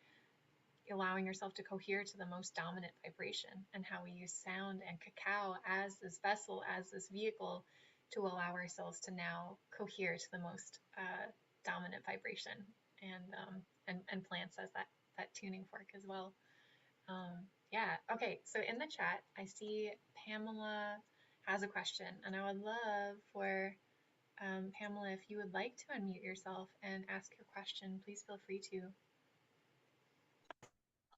Speaker 1: allowing yourself to cohere to the most dominant vibration, and how we use sound and cacao as this vessel, as this vehicle to allow ourselves to now cohere to the most dominant vibration, and plants as that tuning fork as well. Yeah. Okay. So in the chat, I see Pamela has a question, and I would love for Pamela, if you would like to unmute yourself and ask your question, please feel free to.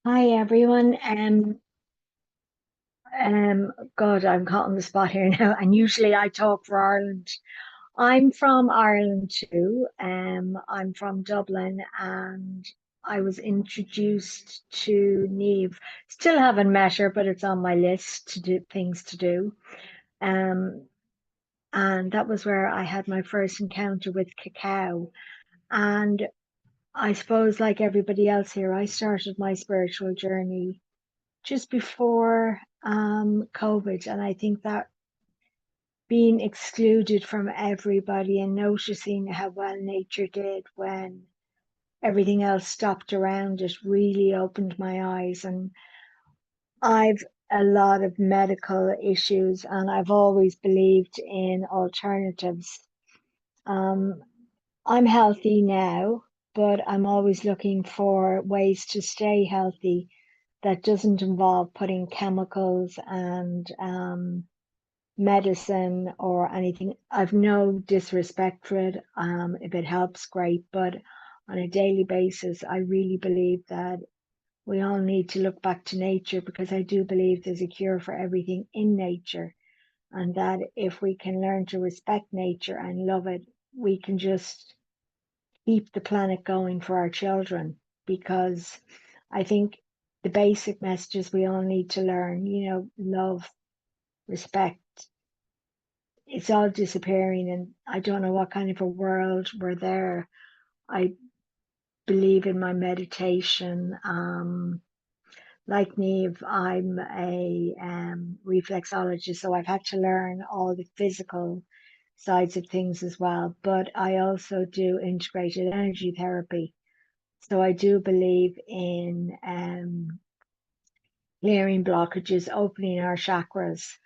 Speaker 7: Hi everyone. God, I'm caught on the spot here now. And usually I talk for Ireland. I'm from Ireland too. I'm from Dublin, and I was introduced to Niamh. Still haven't met her, but it's on my list to do things to do. And that was where I had my first encounter with cacao. And I suppose, like everybody else here, I started my spiritual journey just before COVID. And I think that being excluded from everybody and noticing how well nature did when everything else stopped around it really opened my eyes. And I've a lot of medical issues, and I've always believed in alternatives. I'm healthy now, but I'm always looking for ways to stay healthy that doesn't involve putting chemicals and medicine or anything. I've no disrespect for it. If it helps, great. But on a daily basis, I really believe that we all need to look back to nature, because I do believe there's a cure for everything in nature. And that if we can learn to respect nature and love it, we can just keep the planet going for our children. Because I think the basic messages we all need to learn, love, respect, it's all disappearing, and I don't know what kind of a world we're there. I believe in my meditation. Like Niamh, I'm a reflexologist, so I've had to learn all the physical sides of things as well. But I also do integrated energy therapy. So I do believe in clearing blockages, opening our chakras.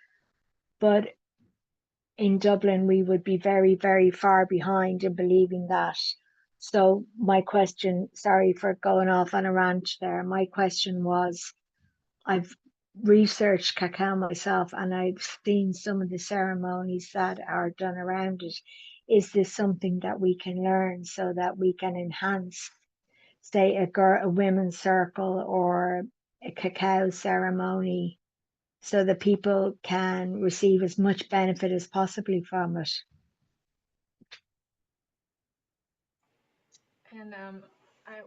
Speaker 7: But in Dublin, we would be very, very far behind in believing that. So my question, sorry for going off on a rant there. My question was, I've researched cacao myself, and I've seen some of the ceremonies that are done around it. Is this something that we can learn so that we can enhance, say, a women's circle or a cacao ceremony, so that people can receive as much benefit as possibly from it?
Speaker 1: And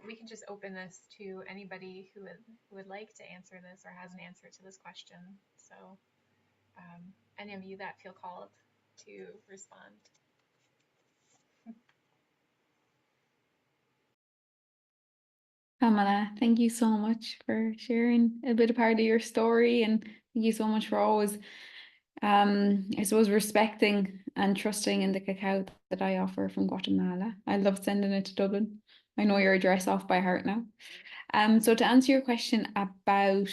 Speaker 1: we can just open this to anybody who would like to answer this or has an answer to this question. So any of you that feel called to respond.
Speaker 4: Pamela, thank you so much for sharing a bit of part of your story, and thank you so much for always, I suppose, respecting and trusting in the cacao that I offer from Guatemala. I love sending it to Dublin. I know your address off by heart now. So to answer your question about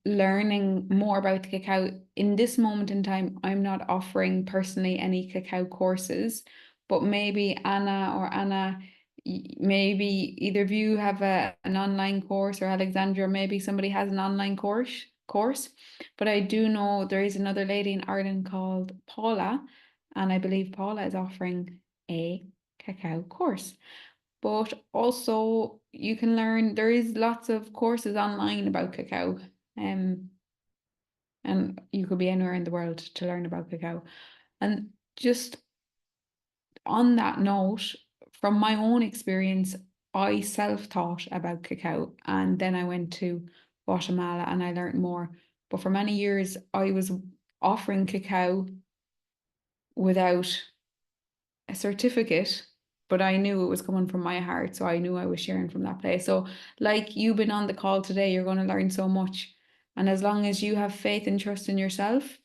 Speaker 4: learning more about the cacao, in this moment in time, I'm not offering personally any cacao courses, but maybe Anna, maybe either of you have an online course, or Alexandra, maybe somebody has an online course. But I do know there is another lady in Ireland called Paula, and I believe Paula is offering a cacao course. But also you can learn, there is lots of courses online about cacao. And you could be anywhere in the world to learn about cacao. And just on that note, from my own experience, I self-taught about cacao, and then I went to Guatemala and I learned more. But for many years, I was offering cacao without a certificate, but I knew it was coming from my heart, so I knew I was sharing from that place. So, like you've been on the call today, you're going to learn so much. And as long as you have faith and trust in yourself,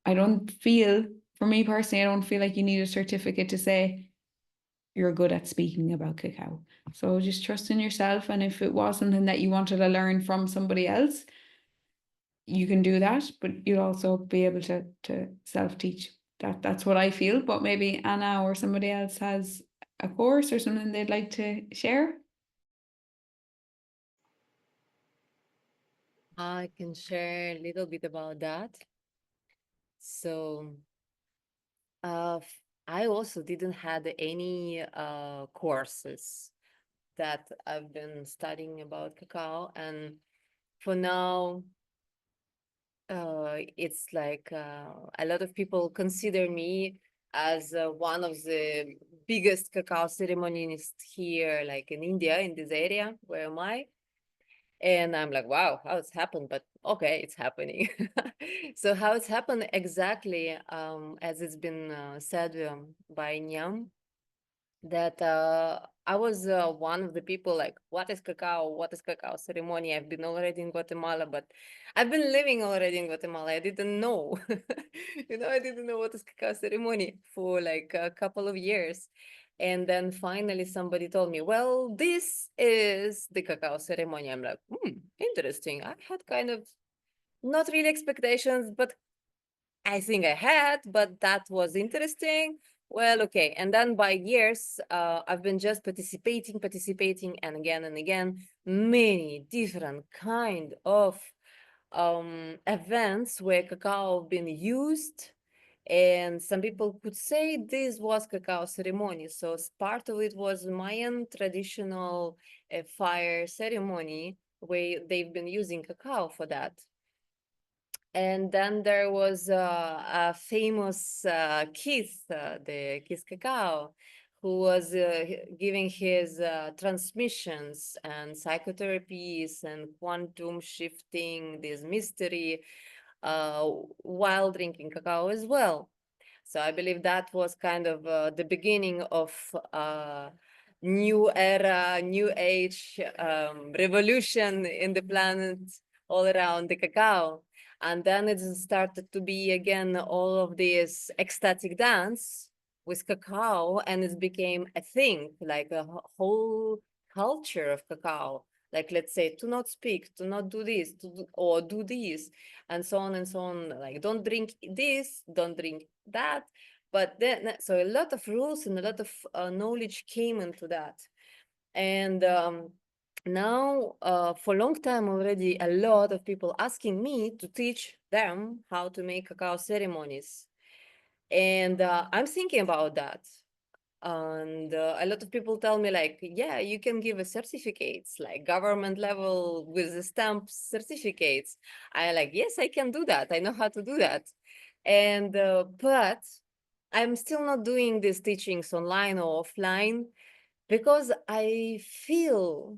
Speaker 4: I don't feel, for me personally, I don't feel like you need a certificate to say you're good at speaking about cacao. So just trust in yourself. And if it was something that you wanted to learn from somebody else, you can do that, but you'll also be able to self-teach. That's what I feel. But maybe Anna or somebody else has a course or something they'd like to share.
Speaker 2: I can share a little bit about that. So, I also didn't had any courses that I've been studying about cacao, and for now, it's like a lot of people consider me as one of the biggest cacao ceremonists here, like in India, in this area. Where am I? And I'm like, wow, how it's happened? But okay, it's happening. So how it's happened exactly, as it's been said by Niamh, that I was one of the people like, what is cacao? What is cacao ceremony? I've been already in Guatemala, but I've been living already in Guatemala. I didn't know, I didn't know what is cacao ceremony for like a couple of years. And then finally somebody told me, well, this is the cacao ceremony. I'm like, interesting. I had kind of not really expectations, but I think I had, but that was interesting. Well, okay. And then by years, I've been just participating, and again, many different kind of events where cacao been used. And some people could say this was cacao ceremony. So part of it was Mayan traditional fire ceremony where they've been using cacao for that. And then there was a famous Keith, the Keith Cacao, who was giving his transmissions and psychotherapies and quantum shifting, this mystery, while drinking cacao as well. So I believe that was kind of the beginning of new era, new age revolution in the planet all around the cacao. And then it started to be again all of this ecstatic dance with cacao, and it became a thing, like a whole culture of cacao. Like, let's say, to not speak, to not do this, or do this, and so on and so on. Like, don't drink this, don't drink that. But then, so a lot of rules and a lot of knowledge came into that. And now, for a long time already, a lot of people asking me to teach them how to make cacao ceremonies. And I'm thinking about that. And a lot of people tell me like, yeah, you can give a certificates, like government level with the stamp certificates. I like, yes, I can do that. I know how to do that. And but I'm still not doing these teachings online or offline because I feel,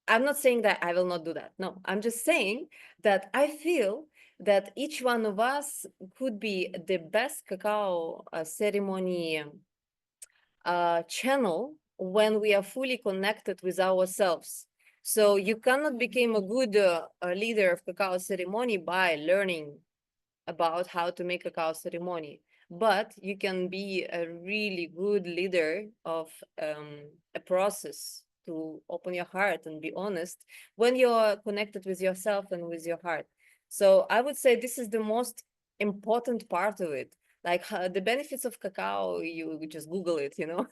Speaker 2: I'm not saying that I will not do that. No, I'm just saying that I feel that each one of us could be the best cacao ceremony channel when we are fully connected with ourselves. So you cannot become a good leader of cacao ceremony by learning about how to make a cacao ceremony, but you can be a really good leader of a process to open your heart and be honest when you're connected with yourself and with your heart. So I would say this is the most important part of it. Like the benefits of cacao, you just Google it, you know.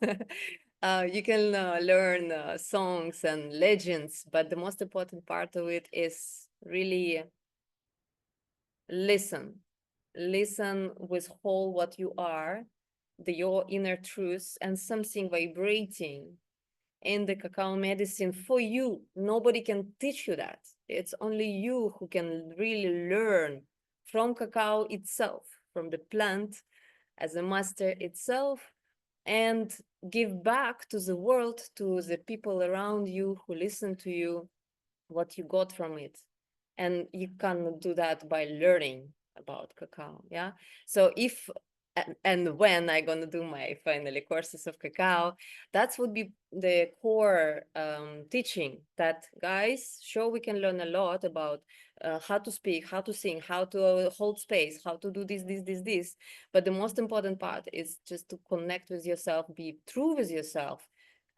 Speaker 2: You can learn songs and legends, but the most important part of it is really listen. Listen with whole what you are, your inner truth, and something vibrating in the cacao medicine for you. Nobody can teach you that. It's only you who can really learn from cacao itself, from the plant as a master itself, and give back to the world, to the people around you who listen to you, what you got from it. And you cannot do that by learning about cacao. Yeah. So if and when I'm gonna do my finally courses of cacao, that would be the core teaching, that guys, sure, we can learn a lot about how to speak, how to sing, how to hold space, how to do this, but the most important part is just to connect with yourself, be true with yourself,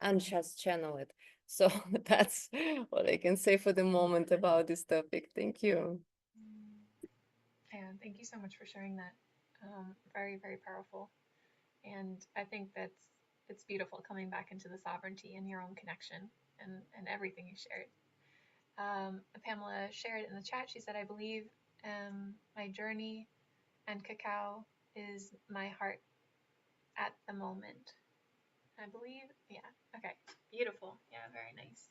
Speaker 2: and just channel it. So that's what I can say for the moment about this topic. Thank you.
Speaker 1: Yeah, thank you so much for sharing that. Very, very powerful. And I think it's beautiful coming back into the sovereignty and your own connection and everything you shared. Pamela shared in the chat, she said, I believe my journey and cacao is my heart at the moment. I believe, yeah, okay, beautiful. Yeah, very nice.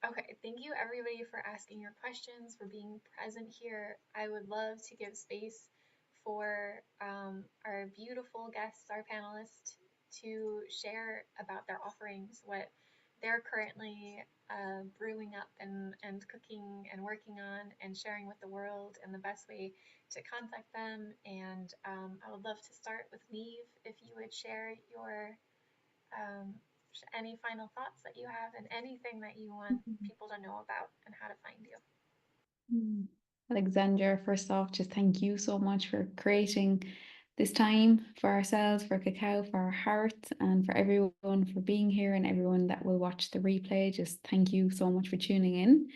Speaker 1: Okay, thank you everybody for asking your questions, for being present here. I would love to give space for our beautiful guests, our panelists, to share about their offerings, what they're currently brewing up and cooking and working on and sharing with the world, and the best way to contact them. And I would love to start with Niamh, if you would share your um, any final thoughts that you have and anything that you want people to know about and how to find you.
Speaker 4: Alexandra, first off, just thank you so much for creating this time for ourselves, for cacao, for our hearts, and for everyone for being here, and everyone that will watch the replay. Just thank you so much for tuning in.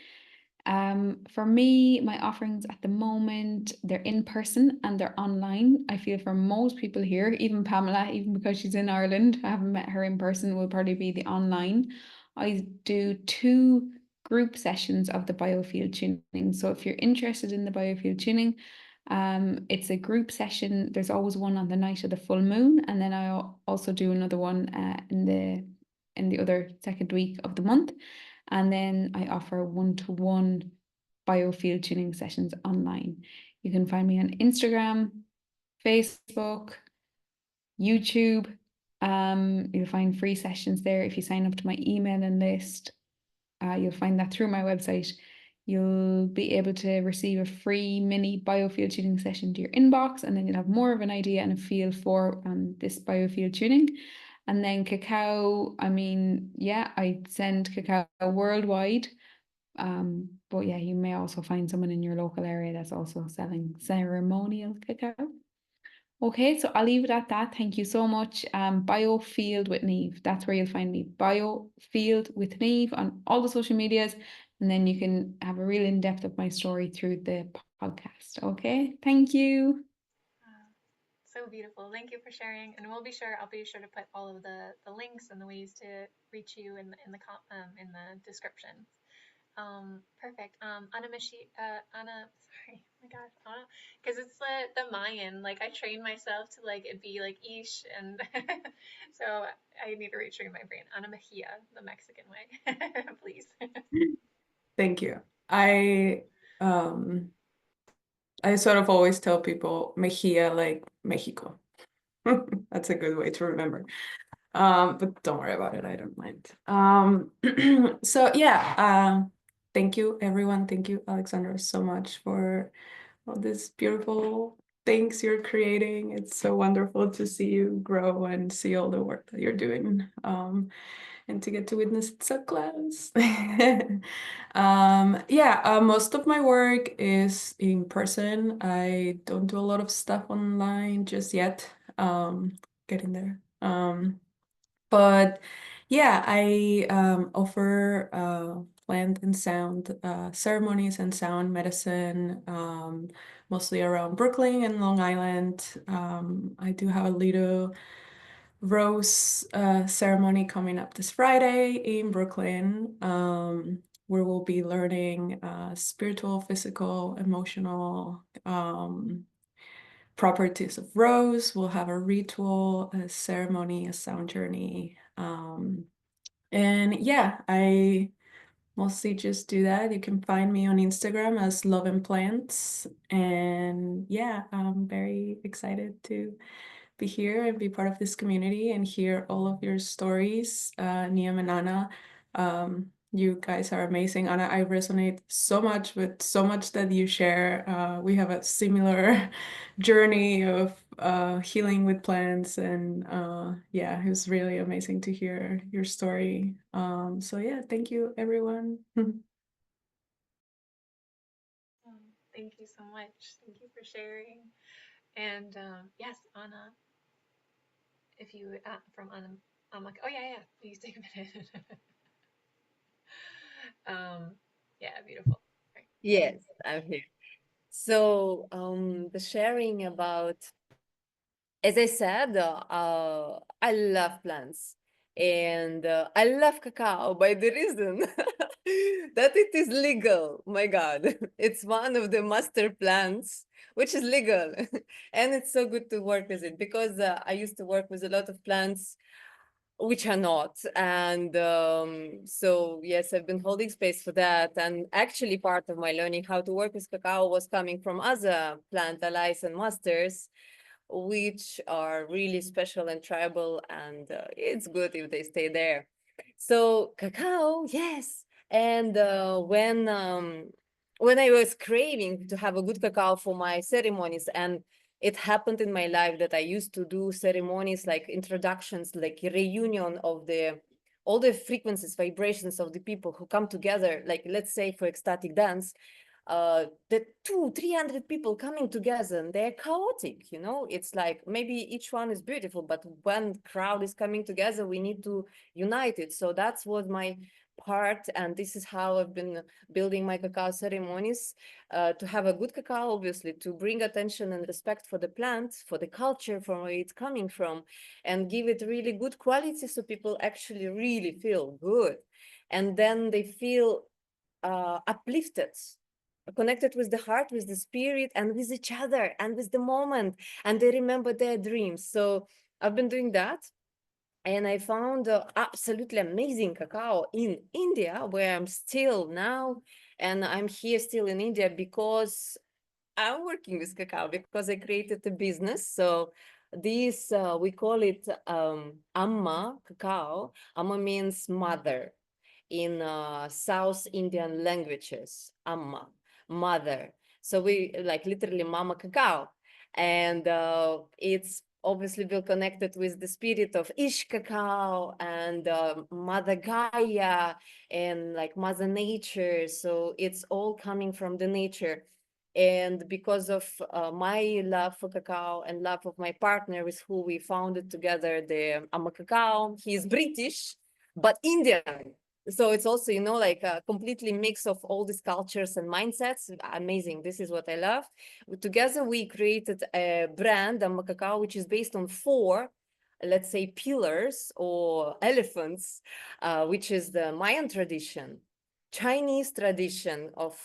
Speaker 4: For me, my offerings at the moment, they're in person and they're online. I feel for most people here, even Pamela, even because she's in Ireland, I haven't met her in person, will probably be the online. I do 2 group sessions of the biofield tuning. So if you're interested in the biofield tuning, it's a group session. There's always one on the night of the full moon, and then I also do another one in the other second week of the month. And then I offer one-to-one biofield tuning sessions online. You can find me on Instagram, Facebook, YouTube. You'll find free sessions there if you sign up to my emailing list. You'll find that through my website. You'll be able to receive a free mini biofield tuning session to your inbox, and then you'll have more of an idea and a feel for this biofield tuning. And then cacao, I mean, yeah, I send cacao worldwide. But yeah, you may also find someone in your local area that's also selling ceremonial cacao. Okay, so I'll leave it at that. Thank you so much. Biofield with Niamh. That's where you'll find me. Biofield with Niamh on all the social medias. And then you can have a real in-depth of my story through the podcast. Okay, thank you.
Speaker 1: So beautiful. Thank you for sharing. And I'll be sure to put all of the links and the ways to reach you in the description. Perfect. Anna, sorry, oh my gosh, Anna, because it's the Mayan. Like I train myself to like it be like ish, and so I need to retrain my brain. Anna Mexia, the Mexican way, please.
Speaker 3: Thank you. I sort of always tell people Mejia like Mexico. That's a good way to remember. But don't worry about it, I don't mind. So yeah, thank you everyone. Thank you, Alexandra, so much for all this beautiful things you're creating. It's so wonderful to see you grow and see all the work that you're doing. And to get to witness it so close. Most of my work is in person. I don't do a lot of stuff online just yet. Getting there. But yeah, I offer plant and sound ceremonies and sound medicine, mostly around Brooklyn and Long Island. I do have a little rose ceremony coming up this Friday in Brooklyn, where we'll be learning spiritual, physical, emotional properties of rose. We'll have a ritual, a ceremony, a sound journey. And yeah, I mostly just do that. You can find me on Instagram as Love and Plants. And yeah, I'm very excited to be here and be part of this community and hear all of your stories. Niamh and Anna, you guys are amazing. Anna, I resonate so much with so much that you share. We have a similar journey of healing with plants, and yeah, it was really amazing to hear your story. So yeah, thank you, everyone.
Speaker 1: Thank you so much. Thank you for sharing. And yes, Anna, if you from Anna, I'm like, oh yeah, please take a minute. Yeah, beautiful. Right.
Speaker 2: Yes, I'm here. So, the sharing about, as I said, I love plants and I love cacao by the reason that it is legal. My God, it's one of the master plants which is legal, and it's so good to work with it because I used to work with a lot of plants which are not. And so, yes, I've been holding space for that. And actually, part of my learning how to work with cacao was coming from other plant allies and masters, which are really special and tribal. And it's good if they stay there. So, cacao, yes. And when I was craving to have a good cacao for my ceremonies, and it happened in my life that I used to do ceremonies like introductions, like a reunion of the all the frequencies, vibrations of the people who come together, like let's say for ecstatic dance, the 200-300 people coming together, and they're chaotic, you know. It's like maybe each one is beautiful, but when crowd is coming together, we need to unite it. So that's what my part, and this is how I've been building my cacao ceremonies, to have a good cacao, obviously, to bring attention and respect for the plant, for the culture, from where it's coming from, and give it really good quality so people actually really feel good. And then they feel uplifted, connected with the heart, with the spirit, and with each other, and with the moment, and they remember their dreams. So I've been doing that. And I found absolutely amazing cacao in India, where I'm still now. And I'm here still in India because I'm working with cacao, because I created a business. So this, we call it Amma Cacao. Amma means mother in South Indian languages, Amma, mother. So we like literally Mama Cacao. And it's obviously well connected with the spirit of Ish Cacao and Mother Gaia and like Mother Nature. So it's all coming from the nature. And because of my love for cacao and love of my partner with who we founded together the Amma Cacao, he's British, but Indian. So it's also, you know, like a completely mix of all these cultures and mindsets. Amazing. This is what I love. Together, we created a brand, Amma Cacao, which is based on 4, let's say, pillars or elephants, which is the Mayan tradition, Chinese tradition of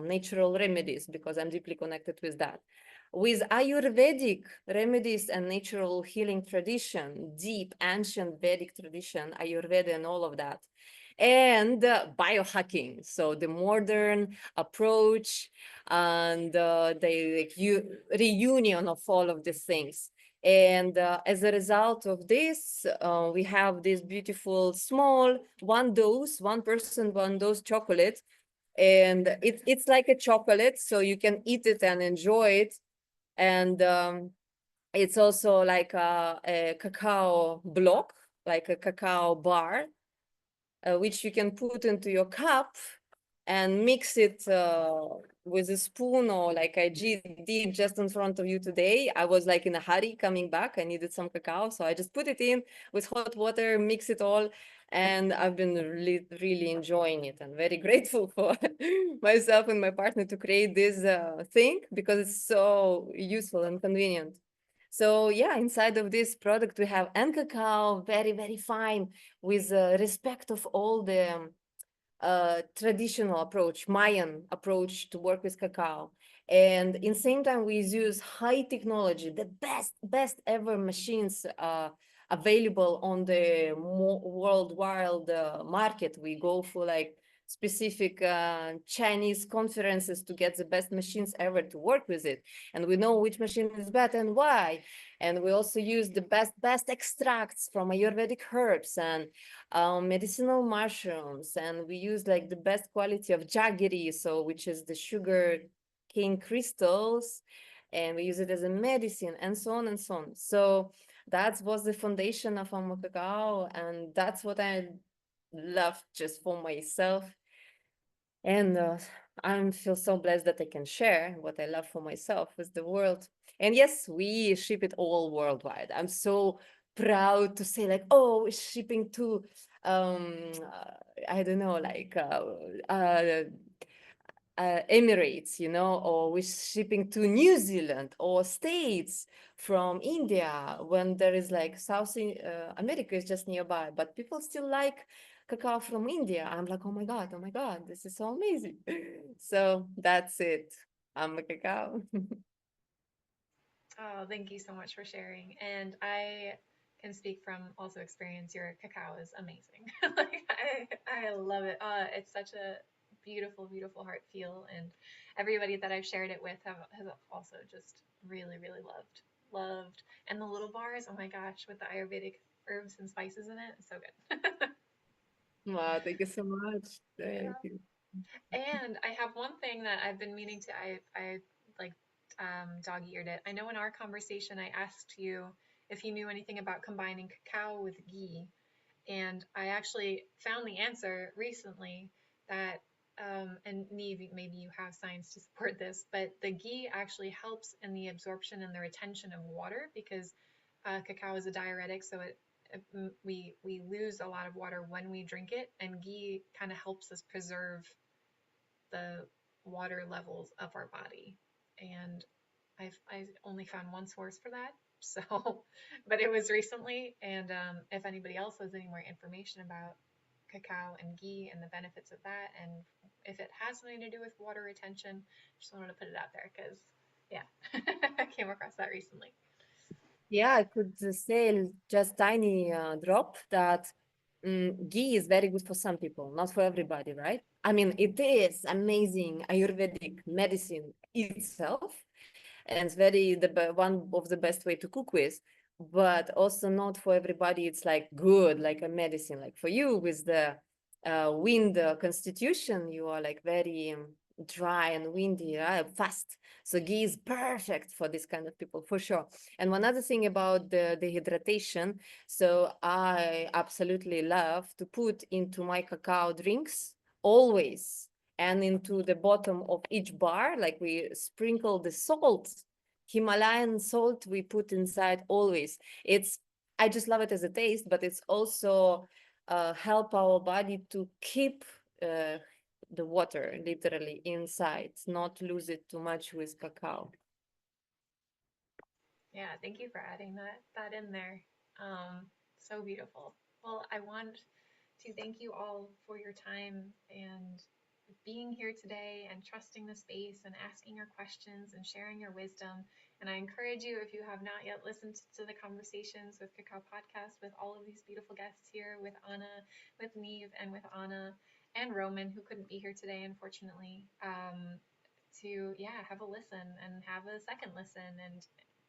Speaker 2: natural remedies, because I'm deeply connected with that, with Ayurvedic remedies and natural healing tradition, deep ancient Vedic tradition, Ayurveda and all of that, and biohacking. So the modern approach and the reunion of all of these things. And as a result of this, we have this beautiful small 1 person, 1 dose chocolate. And it's like a chocolate, so you can eat it and enjoy it. And it's also like a cacao block, like a cacao bar, which you can put into your cup and mix it with a spoon, or like I did just in front of you today. I was like in a hurry coming back. I needed some cacao, so I just put it in with hot water, mix it all, and I've been really, really enjoying it, and very grateful for myself and my partner to create this thing, because it's so useful and convenient. So yeah, inside of this product we have and cacao, very, very fine, with respect of all the traditional approach, Mayan approach to work with cacao. And in same time, we use high technology, the best ever machines available on the worldwide market. We go for like specific Chinese conferences to get the best machines ever to work with it. And we know which machine is better and why. And we also use the best extracts from Ayurvedic herbs and medicinal mushrooms, and we use like the best quality of jaggery, so which is the sugar cane crystals, and we use it as a medicine, and so on and so on. So that was the foundation of Amma Cacao, and that's what I love just for myself. And I feel so blessed that I can share what I love for myself with the world. And yes, we ship it all worldwide. I'm so proud to say like, oh, we're shipping to, I don't know, like Emirates, or we're shipping to New Zealand or States from India, when there is like South America is just nearby, but people still like cacao from India. I'm like, oh my God, this is so amazing. So that's it. I'm a cacao.
Speaker 1: Oh, thank you so much for sharing. And I can speak from also experience. Your cacao is amazing. Like I love it. It's such a beautiful, beautiful heart feel, and everybody that I've shared it with has also just really, really loved. And the little bars, oh my gosh, with the Ayurvedic herbs and spices in it, it's so good.
Speaker 2: Wow, thank you so much.
Speaker 1: Yeah.
Speaker 2: Thank you.
Speaker 1: And I have one thing that I've been meaning to, I like dog-eared it. I know in our conversation I asked you if you knew anything about combining cacao with ghee, and I actually found the answer recently that, and Niamh, maybe you have science to support this, but the ghee actually helps in the absorption and the retention of water, because cacao is a diuretic, so we lose a lot of water when we drink it, and ghee kind of helps us preserve the water levels of our body. And I only found one source for that. So, but it was recently. And if anybody else has any more information about cacao and ghee and the benefits of that, and if it has something to do with water retention, just wanted to put it out there because, yeah, I came across that recently.
Speaker 2: Yeah, I could say just tiny drop that ghee is very good for some people, not for everybody, right? I mean, it is amazing Ayurvedic medicine itself, and it's very one of the best way to cook with, but also not for everybody. It's like good, like a medicine. Like for you with the wind constitution, you are like very dry and windy, right? Fast. So ghee is perfect for this kind of people for sure. And one other thing about the hydration, so I absolutely love to put into my cacao drinks always, and into the bottom of each bar, like we sprinkle the salt, Himalayan salt we put inside always. I just love it as a taste, but it's also help our body to keep the water literally inside, not lose it too much with cacao.
Speaker 1: Yeah, thank you for adding that in there. So beautiful. Well, I want to thank you all for your time and being here today and trusting the space and asking your questions and sharing your wisdom. And I encourage you, if you have not yet listened to the Conversations with Cacao podcast with all of these beautiful guests here, with Anna, with Niamh, and with Anna and Roman, who couldn't be here today, unfortunately, to, yeah, have a listen and have a second listen and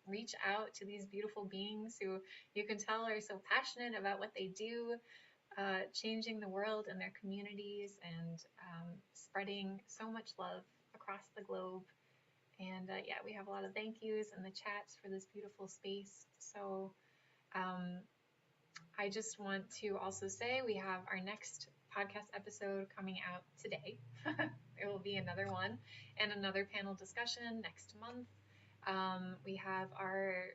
Speaker 1: reach out to these beautiful beings who you can tell are so passionate about what they do, changing the world and their communities, and spreading so much love across the globe. And yeah, we have a lot of thank yous in the chats for this beautiful space. So I just want to also say we have our next podcast episode coming out today. There will be another one and another panel discussion next month. We have our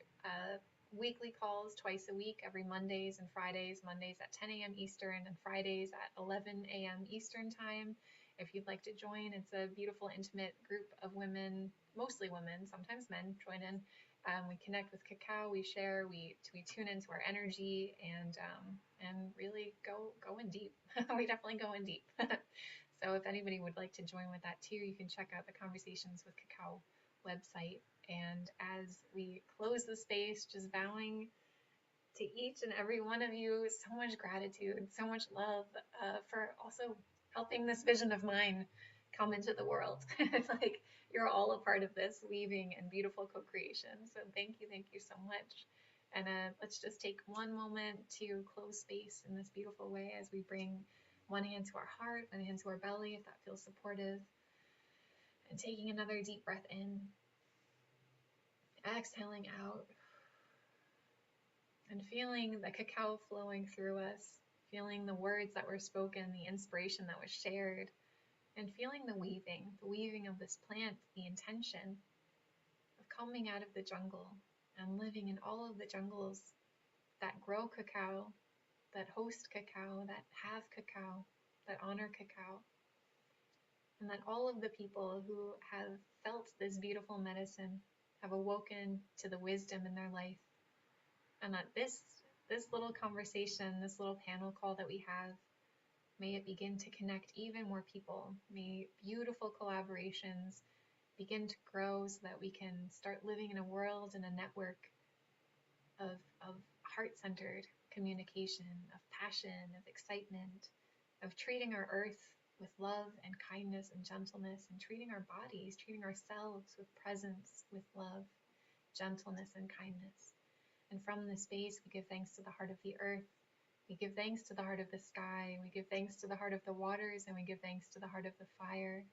Speaker 1: weekly calls twice a week, every Mondays and Fridays, Mondays at 10 a.m. Eastern and Fridays at 11 a.m. Eastern time. If you'd like to join, it's a beautiful, intimate group of women, mostly women, sometimes men join in. We connect with cacao, we share, we tune into our energy, and really go in deep. We definitely go in deep. So if anybody would like to join with that too, you can check out the Conversations with Cacao website. And as we close the space, just vowing to each and every one of you so much gratitude, so much love for also helping this vision of mine come into the world. It's like you're all a part of this weaving and beautiful co-creation. So thank you so much. And let's just take one moment to close space in this beautiful way as we bring one hand to our heart, one hand to our belly, if that feels supportive. And taking another deep breath in, exhaling out, and feeling the cacao flowing through us, feeling the words that were spoken, the inspiration that was shared, and feeling the weaving of this plant, the intention of coming out of the jungle and living in all of the jungles that grow cacao, that host cacao, that have cacao, that honor cacao, and that all of the people who have felt this beautiful medicine have awoken to the wisdom in their life, and that this little conversation, this little panel call that we have, may it begin to connect even more people. May beautiful collaborations begin to grow so that we can start living in a world and a network of heart-centered communication, of passion, of excitement, of treating our earth with love and kindness and gentleness, and treating our bodies, treating ourselves with presence, with love, gentleness, and kindness. And from this space, we give thanks to the heart of the earth. We give thanks to the heart of the sky. We give thanks to the heart of the waters, and we give thanks to the heart of the fire.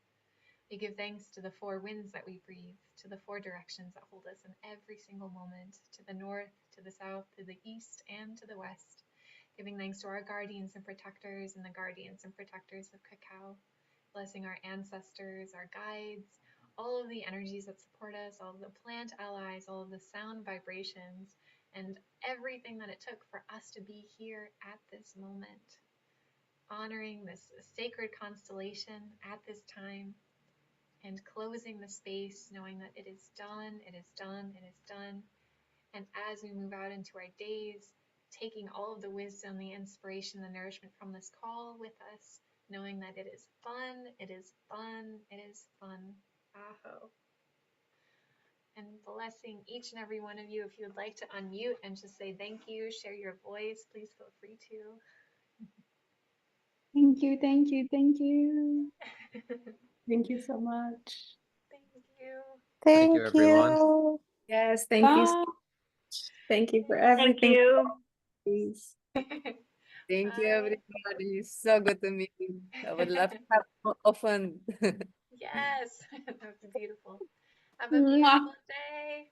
Speaker 1: We give thanks to the four winds that we breathe, to the four directions that hold us in every single moment, to the north, to the south, to the east, and to the west. Giving thanks to our guardians and protectors and the guardians and protectors of cacao. Blessing our ancestors, our guides, all of the energies that support us, all of the plant allies, all of the sound vibrations, and everything that it took for us to be here at this moment. Honoring this sacred constellation at this time, and closing the space, knowing that it is done, it is done, it is done. And as we move out into our days, taking all of the wisdom, the inspiration, the nourishment from this call with us, knowing that it is fun, it is fun, it is fun. Aho. And blessing each and every one of you. If you would like to unmute and just say thank you, share your voice, please feel free to.
Speaker 4: Thank you, thank you, thank you. Thank you so much.
Speaker 1: Thank you.
Speaker 8: Thank you,
Speaker 7: Thank
Speaker 8: everyone.
Speaker 7: you.
Speaker 5: Yes, thank you.
Speaker 4: Bye.
Speaker 5: Thank you for
Speaker 6: Thank
Speaker 5: everything.
Speaker 6: you.
Speaker 5: Please.
Speaker 2: Thank you,
Speaker 1: Bye.
Speaker 2: everybody. It's so good to meet you. I would love to have more often.
Speaker 1: Yes, that's beautiful. Have a
Speaker 4: Mwah.
Speaker 1: beautiful day.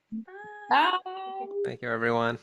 Speaker 1: Bye.
Speaker 4: Bye.
Speaker 8: Thank you, everyone.